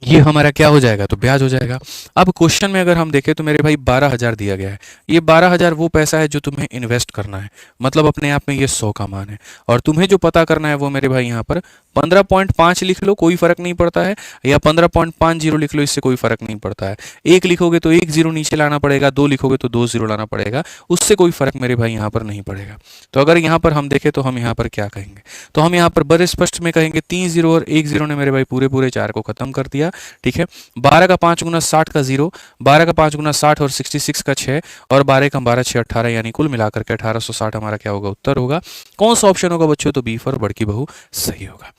ये हमारा क्या हो जाएगा, तो ब्याज हो जाएगा। अब क्वेश्चन में अगर हम देखें तो मेरे भाई 12,000 दिया गया है। ये 12,000 वो पैसा है जो तुम्हें इन्वेस्ट करना है, मतलब अपने आप में ये 100 का मान है। और तुम्हें जो पता करना है वो मेरे भाई यहाँ पर 15.5 लिख लो, कोई फर्क नहीं पड़ता है, या 15.50 लिख लो, इससे कोई फर्क नहीं पड़ता है। 1 लिखोगे तो 1 जीरो नीचे लाना पड़ेगा, 2 लिखोगे तो 2 जीरो लाना पड़ेगा, उससे कोई फर्क मेरे भाई यहाँ पर नहीं पड़ेगा। तो अगर यहाँ पर हम देखें तो हम यहाँ पर क्या कहेंगे, तो हम यहाँ पर बड़े स्पष्ट में कहेंगे 3 जीरो और 1 जीरो ने मेरे भाई पूरे पूरे 4 को खत्म कर दिया। ठीक है, 12 का 5 गुना 60 का 0, 12 का 5 गुना 60 और 66 का 6, और 12 का 12 6 18, यानी कुल मिलाकर के 1860 हमारा क्या होगा, उत्तर होगा। कौन सा ऑप्शन होगा बच्चों, तो बी फॉर बड़की बहू सही होगा।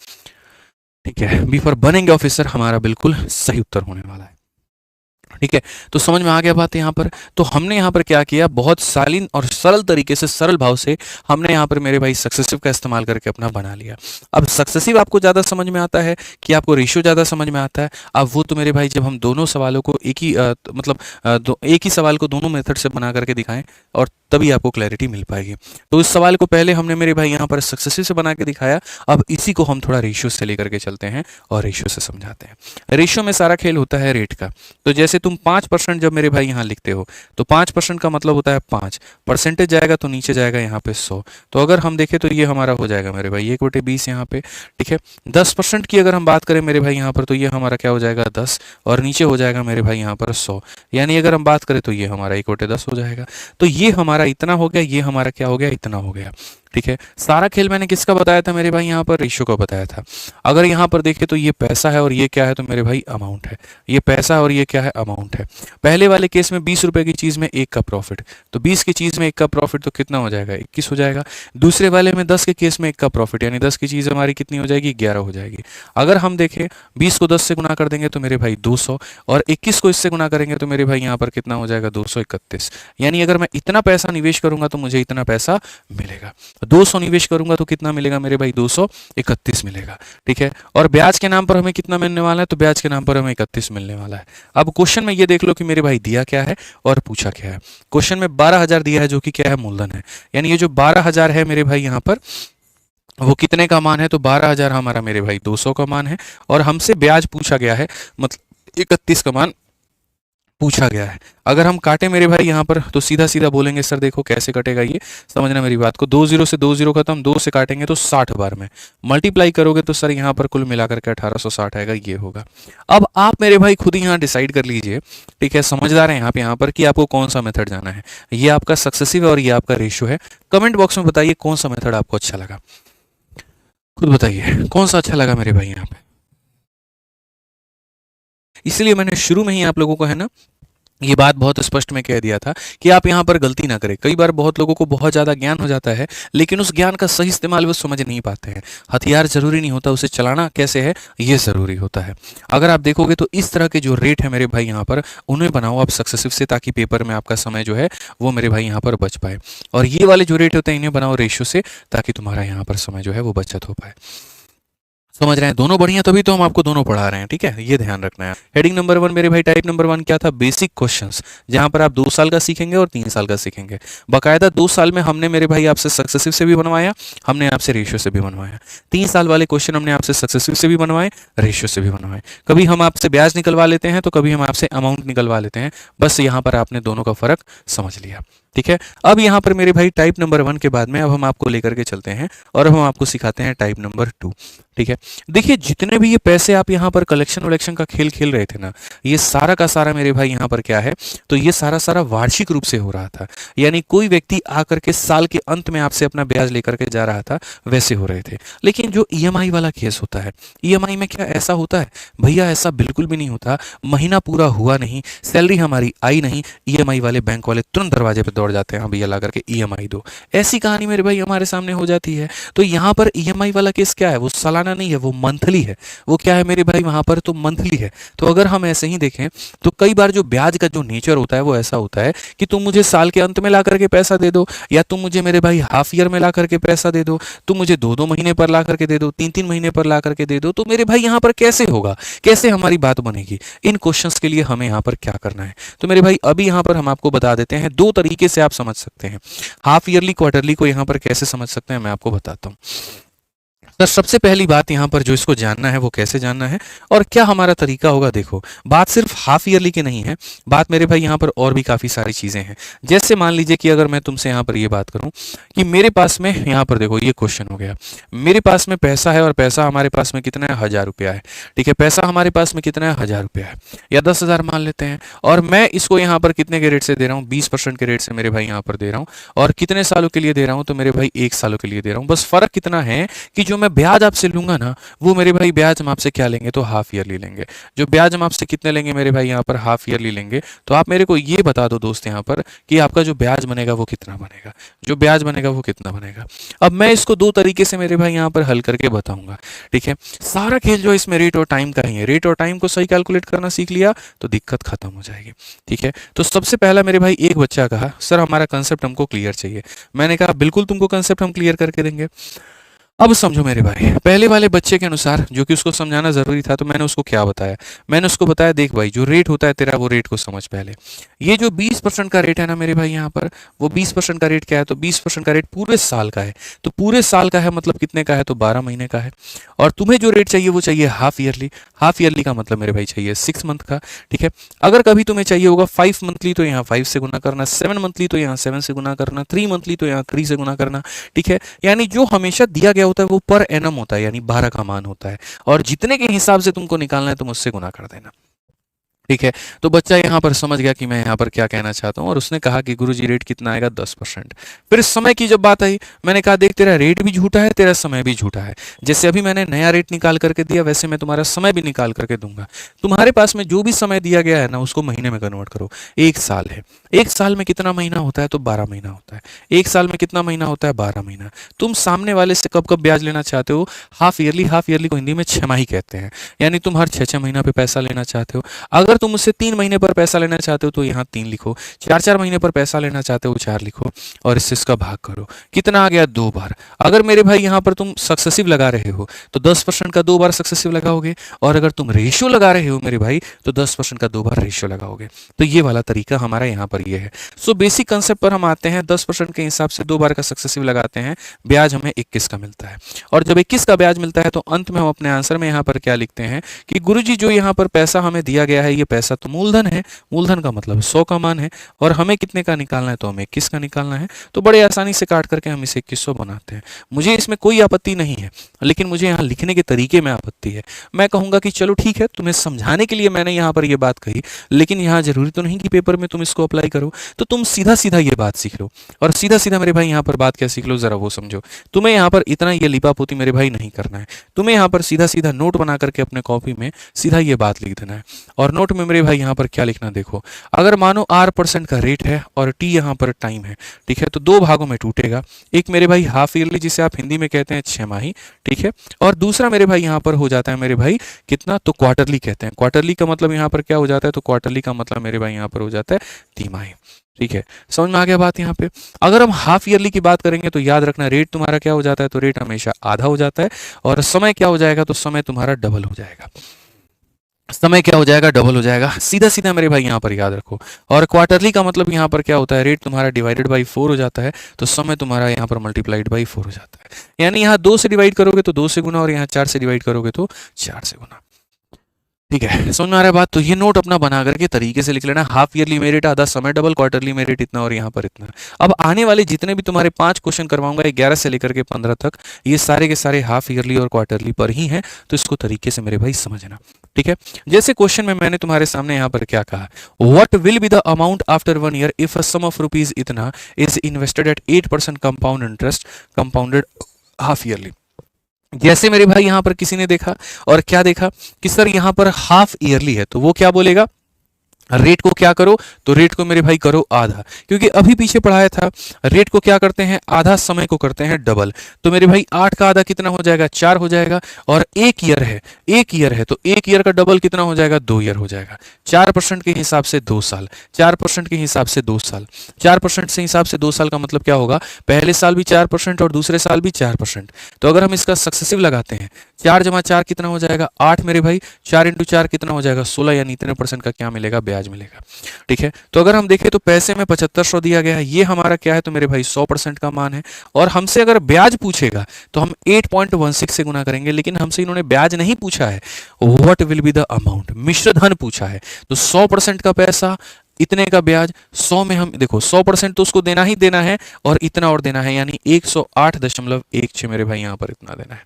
ठीक है, बी फॉर बनेंगे ऑफिसर हमारा बिल्कुल सही उत्तर होने वाला है। ठीक है, तो समझ में आ गया बात यहाँ पर। तो हमने यहाँ पर क्या किया, बहुत शालीन और सरल तरीके से, सरल भाव से हमने यहाँ पर मेरे भाई सक्सेसिव का इस्तेमाल करके अपना बना लिया। अब सक्सेसिव आपको ज़्यादा समझ में आता है कि आपको रेशियो ज़्यादा समझ में आता है, अब वो तो मेरे भाई जब हम दोनों सवालों को एक ही एक ही सवाल को दोनों मेथड से बना करके दिखाएं, और तभी आपको क्लैरिटी मिल पाएगी। तो इस सवाल को पहले हमने मेरे भाई यहाँ पर सक्सेसिव से बना के दिखाया, अब इसी को हम थोड़ा रेशियो से लेकर के चलते हैं और रेशियो से समझाते हैं। रेशियो में सारा खेल होता है रेट का। तो जैसे तुम 5% जब मेरे भाई यहाँ लिखते हो, तो 5% का मतलब होता है 5 परसेंटेज जाएगा तो नीचे जाएगा यहाँ पे 100। तो अगर हम देखें तो ये हमारा हो जाएगा मेरे भाई 1/20 यहाँ पे। ठीक है, 10% की अगर हम बात करें मेरे भाई यहाँ पर, तो ये हमारा क्या हो जाएगा 10, और नीचे हो जाएगा मेरे भाई यहाँ पर 100, यानी अगर हम बात करें तो ये हमारा 1/10 हो जाएगा। तो ये हमारा इतना हो गया, ये हमारा क्या हो गया, इतना हो गया। ठीक है, सारा खेल मैंने किसका बताया था मेरे भाई, यहाँ पर रेशियो का बताया था। अगर यहाँ पर देखें तो ये पैसा है और ये क्या है, तो मेरे भाई अमाउंट है। ये पैसा है और ये क्या है, अमाउंट है। पहले वाले केस में 20 रुपए की चीज में 1 का प्रॉफिट, तो 20 की चीज में 1 का प्रॉफिट तो कितना हो जाएगा, 21 हो जाएगा। दूसरे वाले में 10 के केस में 1 का प्रॉफिट, यानी 10 की चीज हमारी कितनी हो जाएगी, 11 हो जाएगी। अगर हम देखें 20 को 10 से गुना कर देंगे तो मेरे भाई 200, और 21 को इससे गुना करेंगे तो मेरे भाई यहाँ पर कितना हो जाएगा, 231। यानी अगर मैं इतना पैसा निवेश करूंगा तो मुझे इतना पैसा मिलेगा। 200 निवेश करूंगा तो कितना मिलेगा मेरे भाई, 231 मिलेगा। ठीक है, और ब्याज के नाम पर हमें कितना मिलने वाला है, तो ब्याज के नाम पर हमें 31 मिलने वाला है। अब क्वेश्चन में ये देख लो कि मेरे भाई दिया क्या है और पूछा क्या है। क्वेश्चन में 12,000 दिया है, जो कि क्या है, मूलधन है। यानी ये जो 12,000 है मेरे भाई यहाँ पर, वो कितने का मान है, तो 12,000 हमारा मेरे भाई 200 का मान है, और हमसे ब्याज पूछा गया है, मतलब 31 का मान पूछा गया है। अगर हम काटे मेरे भाई यहाँ पर, तो सीधा सीधा बोलेंगे सर देखो कैसे कटेगा, ये समझना मेरी बात को। 2 जीरो से 2 जीरो खत्म, 2 से काटेंगे तो 60 बार में मल्टीप्लाई करोगे तो सर यहाँ पर कुल मिलाकर के 1860 आएगा, ये होगा। अब आप मेरे भाई खुद ही यहाँ डिसाइड कर लीजिए, ठीक है, समझदार हैं यहाँ पर कि आपको कौन सा मेथड जाना है। ये आपका सक्सेसिव है और ये आपका रेशियो है। कमेंट बॉक्स में बताइए कौन सा मेथड आपको अच्छा लगा, खुद बताइए कौन सा अच्छा लगा मेरे भाई यहाँ पे। इसलिए मैंने शुरू में ही आप लोगों को है ना ये बात बहुत स्पष्ट में कह दिया था कि आप यहाँ पर गलती ना करें। कई बार बहुत लोगों को बहुत ज़्यादा ज्ञान हो जाता है, लेकिन उस ज्ञान का सही इस्तेमाल वो समझ नहीं पाते हैं। हथियार जरूरी नहीं होता, उसे चलाना कैसे है ये ज़रूरी होता है। अगर आप देखोगे तो इस तरह के जो रेट है मेरे भाई यहाँ पर, उन्हें बनाओ आप सक्सेसिव से, ताकि पेपर में आपका समय जो है वो मेरे भाई यहाँ पर बच पाए। और ये वाले जो रेट होते हैं इन्हें बनाओ रेशियो से, ताकि तुम्हारा यहाँ पर समय जो है वो बचत हो पाए। समझ रहे हैं, दोनों बढ़िया, तभी तो हम आपको दोनों पढ़ा रहे हैं। ठीक है, ये ध्यान रखना है। हेडिंग नंबर 1 मेरे भाई, टाइप नंबर 1 क्या था, बेसिक क्वेश्चंस, जहां पर आप 2 साल का सीखेंगे और 3 साल का सीखेंगे। बाकायदा 2 साल में हमने मेरे भाई आपसे सक्सेसिव से भी बनवाया, हमने आपसे रेशियो से भी बनवाया। 3 साल वाले क्वेश्चन हमने आपसे सक्सेसिव से भी बनवाए, रेशियो से भी बनवाए। कभी हम आपसे ब्याज निकलवा लेते हैं तो कभी हम आपसे अमाउंट निकलवा लेते हैं। बस यहाँ पर आपने दोनों का फर्क समझ लिया। ठीक है, अब यहाँ पर मेरे भाई टाइप नंबर 1 के बाद में अब हम आपको लेकर के चलते हैं और अब हम आपको सिखाते हैं टाइप नंबर 2। ठीक है, देखिए जितने भी ये पैसे आप यहाँ पर कलेक्शन वलेक्शन का खेल खेल रहे थे ना, ये सारा का सारा मेरे भाई यहाँ पर क्या है, तो ये सारा सारा वार्षिक रूप से हो रहा था। यानी कोई व्यक्ति आकर के साल के अंत में आपसे अपना ब्याज लेकर के जा रहा था, वैसे हो रहे थे। लेकिन जो ईएमआई वाला केस होता है, ईएमआई में क्या ऐसा होता है भैया, ऐसा बिल्कुल भी नहीं होता। महीना पूरा हुआ नहीं, सैलरी हमारी आई नहीं, ईएमआई वाले बैंक वाले तुरंत दरवाजे पे दौड़ जाते हैं, हाँ भैया ला करके ईएमआई दो। ऐसी कहानी मेरे भाई हमारे सामने हो जाती है। तो यहाँ पर ईएमआई वाला केस क्या है, वो सालाना नहीं है, वो मंथली है। वो क्या है मेरे भाई वहां पर, तो मंथली है। तो अगर हम ऐसे ही देखें तो कई बार जो ब्याज का जो नेचर होता है वो ऐसा होता है कि तुम मुझे साल के अंत में ला करके पैसा दे दो, या तुम मुझे मेरे भाई हाफ ईयर में ला करके पैसा दे दो, तुम मुझे 2-2 महीने पर ला करके दे दो, 3-3 महीने पर ला करके दे दो। तो मेरे भाई यहाँ पर कैसे होगा, कैसे हमारी बात बनेगी? इन क्वेश्चंस के लिए हमें यहाँ पर क्या करना है, तो मेरे भाई अभी यहाँ पर हम आपको बता देते हैं। 2 तरीके से आप समझ सकते हैं। हाफ ईयरली क्वार्टरली को यहाँ पर कैसे समझ सकते हैं मैं आपको बताता हूँ। सर सबसे पहली बात यहाँ पर जो इसको जानना है वो कैसे जानना है और क्या हमारा तरीका होगा। देखो बात सिर्फ हाफ ईयरली की नहीं है, बात मेरे भाई यहाँ पर और भी काफ़ी सारी चीज़ें हैं। जैसे मान लीजिए कि अगर मैं तुमसे यहाँ पर ये बात करूँ कि मेरे पास में यहाँ पर देखो ये क्वेश्चन हो गया, मेरे पास में पैसा है और पैसा हमारे पास में कितना है, 1000 रुपया है। ठीक है, पैसा हमारे पास में कितना है, 1000 रुपया है या 10,000 मान लेते हैं, और मैं इसको यहाँ पर कितने के रेट से दे रहा हूँ, 20% के रेट से मेरे भाई यहाँ पर दे रहा हूँ। और कितने सालों के लिए दे रहा हूँ, तो मेरे भाई 1 सालों के लिए दे रहा हूँ। बस फर्क कितना है कि जो मैं ब्याज आपसे लूंगा ना, वो मेरे भाई ब्याज हम आपसे क्या लेंगे, तो हाफ ईयरली लेंगे। जो ब्याज हम आपसे कितने लेंगे मेरे भाई यहाँ पर, हाफ ईयरली लेंगे। तो आप मेरे को ये बता दो दोस्त यहाँ पर कि आपका जो ब्याज बनेगा वो कितना बनेगा, जो ब्याज बनेगा वो कितना बनेगा। अब मैं इसको दो तरीके से मेरे भाई यहाँ पर हल करके बताऊंगा। ठीक है, सारा खेल जो इसमें रेट और टाइम का ही है। रेट और टाइम को सही कैलकुलेट करना सीख लिया तो दिक्कत खत्म हो जाएगी। ठीक है, तो सबसे पहला मेरे भाई एक बच्चा कहा सर हमारा कंसेप्ट हमको क्लियर चाहिए। मैंने कहा बिल्कुल तुमको कंसेप्ट हम क्लियर करके देंगे। अब समझो मेरे भाई, पहले वाले बच्चे के अनुसार जो कि उसको समझाना जरूरी था, तो मैंने उसको क्या बताया, मैंने उसको बताया देख भाई जो रेट होता है तेरा, वो रेट को समझ पहले। ये जो 20% का रेट है ना मेरे भाई यहाँ पर, वो 20% का रेट क्या है, तो 20% का रेट पूरे साल का है। तो पूरे साल का है मतलब कितने का है, तो 12 महीने का है। और तुम्हें जो रेट चाहिए वो चाहिए हाफ ईयरली। हाफ ईयरली का मतलब मेरे भाई चाहिए 6 मंथ का। ठीक है, अगर कभी तुम्हें चाहिए होगा 5 मंथली तो यहाँ 5 से गुना करना, 7 मंथली तो यहाँ 7 से गुना करना, 3 मंथली तो यहाँ 3 से गुना करना। ठीक है, यानी जो हमेशा दिया गया होता है वो पर एनम होता है, यानी 12 का मान होता है, और जितने के हिसाब से तुमको निकालना है तुम उससे गुना कर देना। ठीक है, तो बच्चा यहाँ पर समझ गया कि मैं यहाँ पर क्या कहना चाहता हूँ, और उसने कहा कि गुरुजी रेट कितना आएगा, 10%। फिर समय की जब बात आई, मैंने कहा देख तेरा रेट भी झूठा है, तेरा समय भी झूठा है। जैसे अभी मैंने नया रेट निकाल करके दिया, वैसे मैं तुम्हारा समय भी निकाल करके दूंगा। तुम्हारे पास में जो भी समय दिया गया है ना, उसको महीने में कन्वर्ट करो। 1 साल है, 1 साल में कितना महीना होता है, तो 12 महीना होता है। 1 साल में कितना महीना होता है, 12 महीना। तुम सामने वाले से कब कब ब्याज लेना चाहते हो, हाफ ईयरली। हाफ ईयरली को हिंदी में छमाही कहते हैं, यानी तुम हर 6 महीना पे पैसा लेना चाहते हो। अगर तुम मुझसे 3 महीने पर पैसा लेना चाहते हो तो यहाँ 3 लिखो, 4 महीने पर पैसा लेना चाहते हो 4 लिखो, और इससे इसका भाग करो। कितना आ गया, 2 बार। अगर मेरे भाई यहाँ पर तुम सक्सेसिव लगा रहे हो तो 10% का 2 बार सक्सेसिव लगाओगे, और अगर तुम रेशियो लगा रहे हो मेरे भाई तो 10% का 2 बार रेशियो लगाओगे। तो ये वाला तरीका हमारा यहाँ पर ये है। सो बेसिक कंसेप्ट पर हम आते हैं, 10% के हिसाब से 2 बार का सक्सेसिव लगाते हैं, ब्याज हमें 21 का मिलता है। और जब 21 का ब्याज मिलता है तो अंत में हम अपने आंसर में यहाँ पर क्या लिखते हैं कि गुरुजी जो यहाँ पर पैसा हमें दिया गया है, ये पैसा तो मूलधन है, मूलधन का मतलब 100 का मान है, और हमें कितने का निकालना है, तो हमें 21 का निकालना है। तो बड़े आसानी से काट करके हम इसे 2100 बनाते हैं। मुझे इसमें कोई आपत्ति नहीं है, लेकिन मुझे यहाँ लिखने के तरीके में आपत्ति है। मैं कहूंगा कि चलो ठीक है, तुम्हें समझाने के लिए मैंने यहाँ पर ये बात कही, लेकिन यहाँ जरूरी तो नहीं कि पेपर में तुम इसको अप्लाई करो। तो तुम सीधा सीधा ये बात सीख लो, और सीधा सीधा मेरे भाई यहाँ पर बात क्या सीख लो, जरा वो समझो। तुम्हें यहाँ पर इतना ये लिपापोती मेरे भाई नहीं करना है। तुम्हें यहाँ पर सीधा सीधा नोट बना करके अपने कॉपी में सीधा ये बात लिख देना है। और नोट में मेरे भाई यहाँ पर क्या लिखना, देखो अगर मानो R% का रेट है और T यहाँ पर टाइम है, ठीक है, तो 2 भागों में टूटेगा। एक मेरे भाई हाफ ईयरली, जिसे आप हिंदी में कहते हैं 6 माही, ठीक है, और दूसरा मेरे भाई यहाँ पर हो जाता है मेरे भाई कितना, तो क्वार्टरली कहते हैं। क्वार्टरली का मतलब यहाँ पर क्या हो जाता है, तो क्वार्टरली का मतलब मेरे भाई यहाँ पर हो जाता है तिमाही। ठीक है, समझ में आ गया बात यहाँ पे। अगर हम हाफ ईयरली की बात करेंगे तो याद रखना रेट तुम्हारा क्या हो जाता है, तो रेट हमेशा आधा हो जाता है, और समय क्या हो जाएगा, तो समय तुम्हारा डबल हो जाएगा। समय क्या हो जाएगा, डबल हो जाएगा। सीधा सीधा मेरे भाई यहाँ पर याद रखो। और क्वार्टरली का मतलब यहाँ पर क्या होता है, रेट तुम्हारा डिवाइडेड बाई 4 हो जाता है, तो समय तुम्हारा यहाँ पर मल्टीप्लाइड बाई 4 हो जाता है। यानी यहाँ 2 से डिवाइड करोगे तो 2 से गुना, और यहाँ 4 से डिवाइड करोगे तो 4 से गुना। ठीक है, समझ में आ रहा है बात। तो ये नोट अपना बना करके तरीके से लिख लेना, हाफ ईयरली में रेट आधा, समय डबल, क्वार्टरली में रेट इतना, और यहाँ पर इतना। अब आने वाले जितने भी तुम्हारे 5 क्वेश्चन करवाऊंगा 11 से लेकर के 15 तक, ये सारे के सारे हाफ ईयरली और क्वार्टरली पर ही हैं, तो इसको तरीके से मेरे भाई समझना। ठीक है, जैसे क्वेश्चन में मैंने तुम्हारे सामने यहाँ पर क्या कहा, what will be the amount after 1 year if a sum of rupees इतना is invested at 8% compound interest compounded half yearly. जैसे मेरे भाई यहां पर किसी ने देखा और क्या देखा कि सर यहां पर हाफ ईयरली है, तो वो क्या बोलेगा, रेट को क्या करो, तो रेट को मेरे भाई करो आधा, क्योंकि अभी पीछे पढ़ाया था रेट को क्या करते हैं, आधा, समय को करते हैं डबल। तो मेरे भाई 8 का आधा कितना हो जाएगा, 4 हो जाएगा। और 1 ईयर है, 1 ईयर है, तो 1 ईयर का डबल कितना हो जाएगा, 2 ईयर हो जाएगा। 4% के हिसाब से 2 साल, 4% के हिसाब से 2 साल, 4% से हिसाब से 2 साल का मतलब क्या होगा, पहले साल भी 4% और दूसरे साल भी 4%। तो अगर हम इसका सक्सेसिव लगाते हैं, 4 जमा 4 कितना हो जाएगा, 8 मेरे भाई, 4 इंटू 4 कितना हो जाएगा, 16, यानी इतने % का क्या मिलेगा, ब्याज ब्याज मिलेगा। ठीक है, तो अगर हम देखें तो पैसे में 7500 दिया गया है, ये हमारा क्या है तो मेरे भाई 100% का मान है। और हमसे अगर ब्याज पूछेगा तो हम 8.16 से गुना करेंगे, लेकिन हमसे इन्होंने ब्याज नहीं पूछा है, what will be the amount, मिश्र धन पूछा है। तो 100% का पैसा, इतने का ब्याज, 100 में हम देखो 100% तो उसको देना ही देना है और इतना और देना है, यानी 108.16 मेरे भाई यहाँ पर इतना देना है।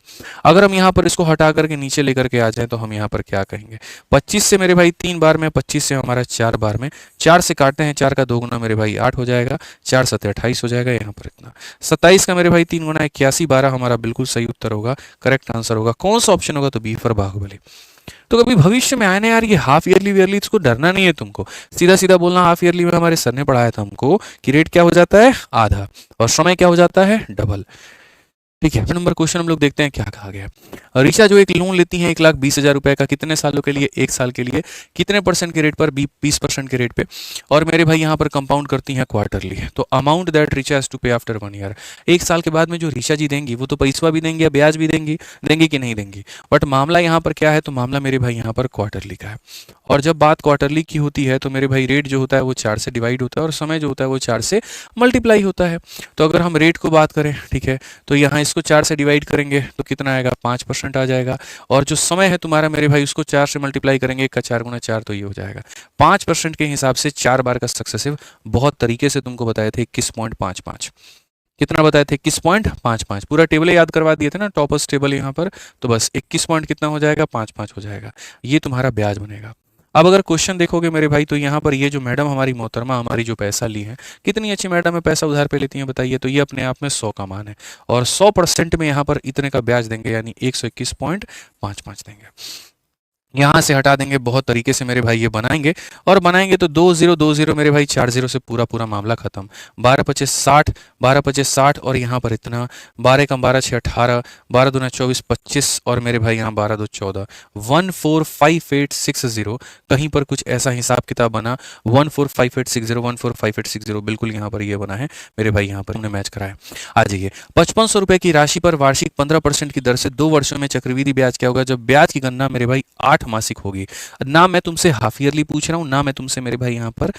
अगर हम यहाँ पर इसको हटा करके नीचे लेकर के आ जाए तो हम यहाँ पर क्या कहेंगे, 25 से मेरे भाई 3 बार में, 25 से हमारा 4 बार में, 4 से काटते हैं, 4 का 2 गुना मेरे भाई 8 हो जाएगा, 4 7 28 हो जाएगा, यहाँ पर इतना 27 का मेरे भाई 3 गुना 81, 12 हमारा बिल्कुल सही उत्तर होगा, करेक्ट आंसर होगा। कौन सा ऑप्शन होगा तो बी फॉर बाहुबली। तो कभी भविष्य में आए ना यार, ये हाफ ईयरली ईयरली इसको डरना नहीं है तुमको, सीधा सीधा बोलना। हाफ ईयरली में हमारे सर ने पढ़ाया था हमको कि रेट क्या हो जाता है आधा और समय क्या हो जाता है डबल। ठीक है, नंबर क्वेश्चन हम लोग देखते हैं क्या कहा गया है। ऋचा जो एक लोन लेती हैं 1,20,000 रुपए का, कितने सालों के लिए, 1 साल के लिए, कितने परसेंट के रेट पर, 20% के रेट पे, और मेरे भाई यहाँ पर कंपाउंड करती हैं क्वार्टरली। तो amount that Richa has to pay after 1 year, 1 साल के बाद में जो ऋचा जी देंगी वो तो पैसा भी देंगी या ब्याज भी देंगी, देंगी कि नहीं देंगी, बट मामला यहाँ पर क्या है तो मामला मेरे भाई यहाँ पर क्वार्टरली का है। और जब बात क्वार्टरली की होती है तो मेरे भाई रेट जो होता है वो 4 से डिवाइड होता है और समय जो होता है वो 4 से मल्टीप्लाई होता है। तो अगर हम रेट को बात करें, ठीक है, तो यहाँ इसको 4 से डिवाइड करेंगे तो कितना आएगा, 5% आ जाएगा। और जो समय है तुम्हारा मेरे भाई उसको 4 से मल्टीप्लाई करेंगे, 1 का 4 गुना 4, तो ये हो जाएगा 5% के हिसाब से 4 बार का सक्सेसिव। बहुत तरीके से तुमको बताए थे 21.55, कितना बताए थे 21.55, पूरा टेबल याद करवा दिए थे ना, टॉपर्स टेबल यहाँ पर। तो बस 21 पॉइंट कितना हो जाएगा, 55 हो जाएगा, ये तुम्हारा ब्याज बनेगा। अब अगर क्वेश्चन देखोगे मेरे भाई तो यहाँ पर ये जो मैडम हमारी मोहतरमा हमारी जो पैसा ली है, कितनी अच्छी मैडम है, पैसा उधार पे लेती हैं बताइए। तो ये अपने आप में 100 का मान है और 100% में यहाँ पर इतने का ब्याज देंगे, यानी 121.55 देंगे। यहाँ से हटा देंगे, बहुत तरीके से मेरे भाई ये बनाएंगे और बनाएंगे तो 2020 मेरे भाई 40 से पूरा पूरा मामला खत्म। 12 25 60, 12 25 60 और यहाँ पर इतना 12 कम 12 6 18, 12 दूना 24 25 और मेरे भाई यहाँ 12 2 14, 145860। कहीं पर कुछ ऐसा हिसाब किताब बना 145860, 145860 बिल्कुल यहाँ पर ये बना है मेरे भाई, यहाँ पर हमने मैच कराया। आ जाइए, 5500 रुपए की राशि पर वार्षिक 15% की दर से 2 वर्षों में चक्रवृद्धि ब्याज क्या होगा जब ब्याज की गणना मेरे भाई 8 मासिक होगी। ना मैं तुमसे हाफ ईयरली पूछ रहा हूं, ना मैं तुमसे मेरे भाई यहाँ पर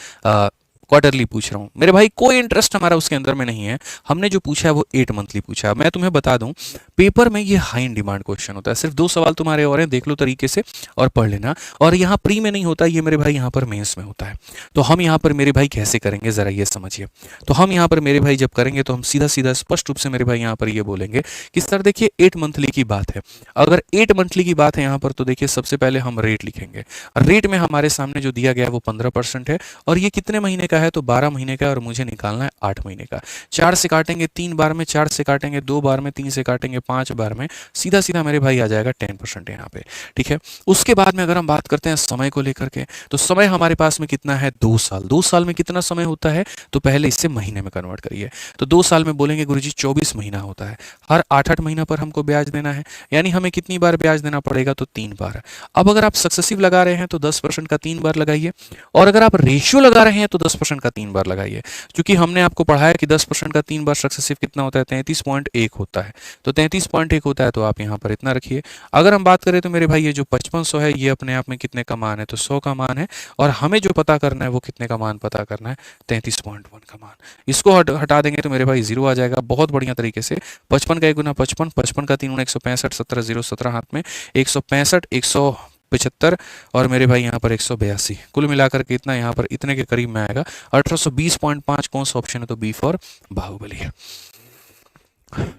क्वार्टरली पूछ रहा हूं। मेरे भाई कोई इंटरेस्ट हमारा उसके अंदर में नहीं है, हमने जो पूछा है वो 8 मंथली पूछा है। मैं तुम्हें बता दूं पेपर में ये हाई इन डिमांड क्वेश्चन होता है, सिर्फ 2 सवाल तुम्हारे और हैं, देख लो तरीके से और पढ़ लेना। और यहाँ प्री में नहीं होता, ये मेरे भाई यहाँ पर मेंस में होता है। तो हम यहाँ पर मेरे भाई कैसे करेंगे जरा ये समझिए। तो हम यहाँ पर मेरे भाई जब करेंगे तो हम सीधा सीधा स्पष्ट रूप से मेरे भाई यहाँ पर ये बोलेंगे कि सर देखिए 8 मंथली की बात है। अगर 8 मंथली की बात है यहाँ पर तो देखिए सबसे पहले हम रेट लिखेंगे। रेट में हमारे सामने जो दिया गया है वो 15% है और ये कितने महीने का है तो 12 महीने का, और मुझे निकालना है 8 महीने का। 4 से काटेंगे 3 बार में, 4 से काटेंगे 2 बार में, 3 से काटेंगे 5 बार में, सीधा सीधा मेरे भाई आ जाएगा 10% यहाँ पे। ठीक है, उसके बाद में अगर हम बात करते हैं समय को लेकर के तो समय हमारे पास में कितना है 2 साल। 2 साल में कितना समय होता है तो पहले इससे महीने में कन्वर्ट करिए। तो 2 साल में बोलेंगे गुरुजी 24 महीना होता है, हर 8-8 महीना पर हमको ब्याज देना है, यानी हमें कितनी बार ब्याज देना पड़ेगा तो 3 बार। अब अगर आप सक्सेसिव लगा रहे हैं तो 10% का 3 बार लगाइए, और अगर आप रेशियो लगा रहे हैं तो 10% का 3 बार लगाइए। क्योंकि हमने आपको पढ़ाया कि 10% का 3 बार सक्सेसिव कितना होता है 33.1 होता है, तो 33.1 होता है तो आप यहाँ पर इतना रखिए। अगर हम बात करें तो मेरे भाई ये जो 5500 है ये अपने आप में कितने का मान है तो 100 का मान है, और हमें जो पता करना है वो कितने का मान पता करना है 33.1 का मान। इसको हटा देंगे तो मेरे भाई 0 आ जाएगा बहुत बढ़िया तरीके से। 55 का 1 गुना 55, 55 का 3 गुना 165, 17 0 17 हाथ में 165, 175 और मेरे भाई यहाँ पर 182, कुल मिलाकर के इतना यहाँ पर इतने के करीब में आएगा 1820.5। कौन सा ऑप्शन है तो बी फॉर बाहुबली है।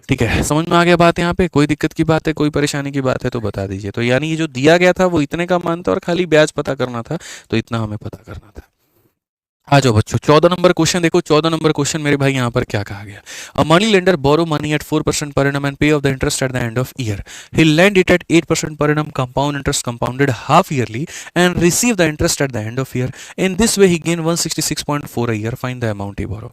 ठीक है, समझ में आ गया बात। यहाँ पे कोई दिक्कत की बात है, कोई परेशानी की बात है तो बता दीजिए। तो यानी ये जो दिया गया था वो इतने का मान था और खाली ब्याज पता करना था, तो इतना हमें पता करना था। आ जाओ बच्चों, 14 नंबर क्वेश्चन देखो। 14 नंबर क्वेश्चन मेरे भाई यहाँ पर क्या कहा गया, a money lender borrow money at 4% per annum and pay off the interest at the end of year. He lend it at 8% per annum compound interest compounded half yearly and receive the interest at the end of year. In this way he gain 166.4 a year. Find the amount he borrow.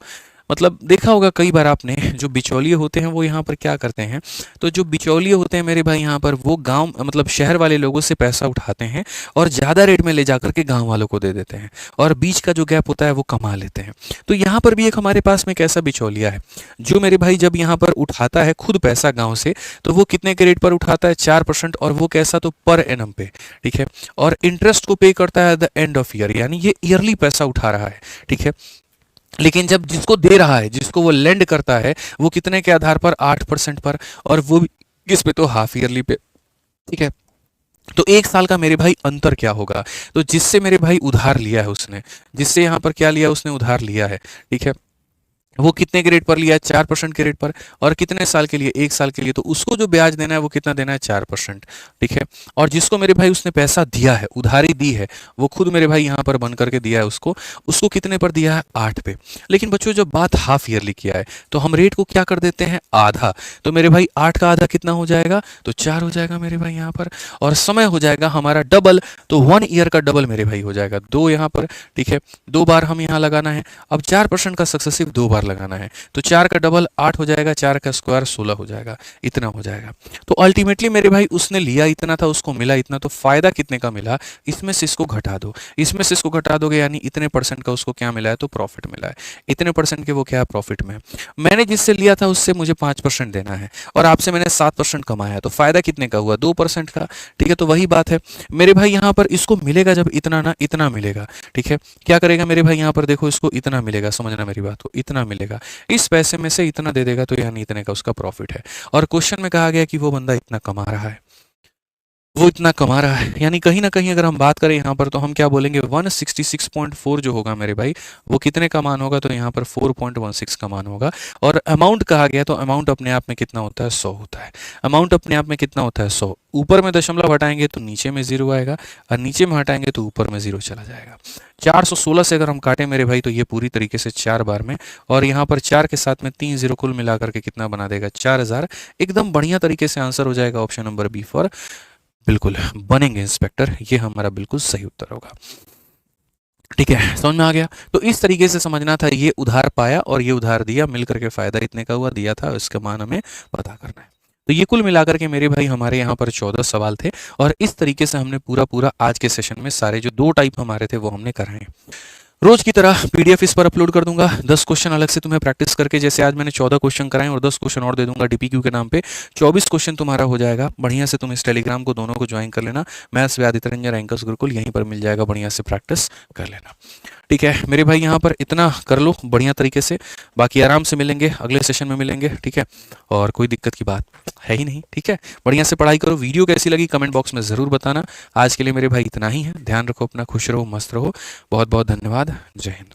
मतलब देखा होगा कई बार आपने, जो बिचौलिए होते हैं वो यहाँ पर क्या करते हैं, तो जो बिचौलिए होते हैं मेरे भाई यहाँ पर वो गांव मतलब शहर वाले लोगों से पैसा उठाते हैं और ज़्यादा रेट में ले जाकर के गांव वालों को दे देते हैं और बीच का जो गैप होता है वो कमा लेते हैं। तो यहाँ पर भी एक हमारे पास में एक ऐसा बिचौलिया है जो मेरे भाई जब यहाँ पर उठाता है खुद पैसा गाँव से, तो वो कितने के रेट पर उठाता है 4%, और वो कैसा, तो पर एनम पे, ठीक है, और इंटरेस्ट को पे करता है at the end of year, यानी ये ईयरली पैसा उठा रहा है, ठीक है। लेकिन जब जिसको दे रहा है, जिसको वो लेंड करता है, वो कितने के आधार पर, 8% पर, और वो भी किस पे, तो हाफ ईयरली पे, ठीक है। तो एक साल का मेरे भाई अंतर क्या होगा, तो जिससे मेरे भाई उधार लिया है उसने, जिससे यहाँ पर क्या लिया, उसने उधार लिया है, ठीक है, वो कितने के रेट पर लिया है, 4% के रेट पर, और कितने साल के लिए, एक साल के लिए, तो उसको जो ब्याज देना है वो कितना देना है, 4%, ठीक है। और जिसको मेरे भाई उसने पैसा दिया है, उधारी दी है, वो खुद मेरे भाई यहाँ पर बन करके दिया है उसको, उसको कितने पर दिया है, 8 पे। लेकिन बच्चों जब बात हाफ ईयरली किया है तो हम रेट को क्या कर देते हैं, आधा, तो मेरे भाई 8 का आधा कितना हो जाएगा, तो 4 हो जाएगा मेरे भाई यहाँ पर, और समय हो जाएगा हमारा डबल, तो 1 ईयर का डबल मेरे भाई हो जाएगा 2 यहाँ पर, ठीक है, 2 बार हम यहाँ लगाना है। अब 4% का सक्सेसिव 2 बार लगाना है, तो 4 का डबल 8 हो जाएगा, 4 का स्क्वायर 16 हो जाएगा, इतना हो जाएगा। तो अल्टीमेटली मेरे भाई उसने लिया इतना था, उसको मिला इतना, तो फायदा कितने का मिला, इसमें से इसको घटा दो, इसमें से इसको घटा दोगे, यानी इतने परसेंट का उसको क्या मिला है, तो प्रॉफिट मिला है, इतने परसेंट के वो क्या है, प्रॉफिट में। मैंने जिससे लिया था उससे मुझे 5% देना है, और आपसे मैंने 7% कमाया है, तो फायदा कितने का हुआ, 2% का, ठीक है। तो वही बात है मेरे भाई यहाँ पर, इसको मिलेगा जब इतना ना इतना मिलेगा, ठीक है, क्या करेगा मेरे भाई यहाँ पर, देखो इसको इतना मिलेगा, समझना मेरी बात को, इतना मिलेगा, इस पैसे में से इतना दे देगा, तो यानी इतने का उसका प्रॉफिट है। और क्वेश्चन में कहा गया कि वो बंदा इतना कमा रहा है, वो इतना कमा रहा है, यानी कहीं ना कहीं अगर हम बात करें यहाँ पर, तो हम क्या बोलेंगे, 166.4 जो होगा मेरे भाई, वो कितने का मान होगा, तो यहाँ पर 4.16 का मान होगा। और अमाउंट कहा गया, तो अमाउंट अपने आप में कितना होता है, 100 होता है, अमाउंट अपने आप में कितना होता है, 100। ऊपर में दशमलव हटाएंगे तो नीचे में 0 आएगा, और नीचे में हटाएंगे तो ऊपर में 0 चला जाएगा। 416 से अगर हम काटें मेरे भाई, तो ये पूरी तरीके से 4 बार में, और यहाँ पर 4 के साथ में 3 0 कुल मिलाकर के कितना बना देगा, 4000। एकदम बढ़िया तरीके से आंसर हो जाएगा ऑप्शन नंबर बी फॉर बिल्कुल बनेंगे इंस्पेक्टर, ये हमारा बिल्कुल सही उत्तर होगा, ठीक है। समझ में आ गया। तो इस तरीके से समझना था, ये उधार पाया और ये उधार दिया, मिलकर के फायदा इतने का हुआ, दिया था, इसका मान हमें पता करना है। तो ये कुल मिलाकर के मेरे भाई हमारे यहाँ पर 14 सवाल थे, और इस तरीके से हमने पूरा पूरा आज के सेशन में सारे जो 2 टाइप हमारे थे वो हमने कराए। रोज की तरह पीडीएफ इस पर अपलोड कर दूंगा, 10 क्वेश्चन अलग से तुम्हें प्रैक्टिस करके, जैसे आज मैंने 14 क्वेश्चन कराए और 10 क्वेश्चन और दे दूंगा डीपीक्यू के नाम पे, 24 क्वेश्चन तुम्हारा हो जाएगा। बढ़िया से तुम इस टेलीग्राम को दोनों को ज्वाइन कर लेना, maths with Aditya Ranjan rankers Gurukul, यहीं पर मिल जाएगा, बढ़िया से प्रैक्टिस कर लेना, ठीक है मेरे भाई। यहाँ पर इतना कर लो बढ़िया तरीके से, बाकी आराम से मिलेंगे, अगले सेशन में मिलेंगे, ठीक है, और कोई दिक्कत की बात है ही नहीं, ठीक है। बढ़िया से पढ़ाई करो। वीडियो कैसी लगी कमेंट बॉक्स में ज़रूर बताना। आज के लिए मेरे भाई इतना ही है, ध्यान रखो अपना, खुश रहो, मस्त रहो, बहुत बहुत धन्यवाद, जय हिंद।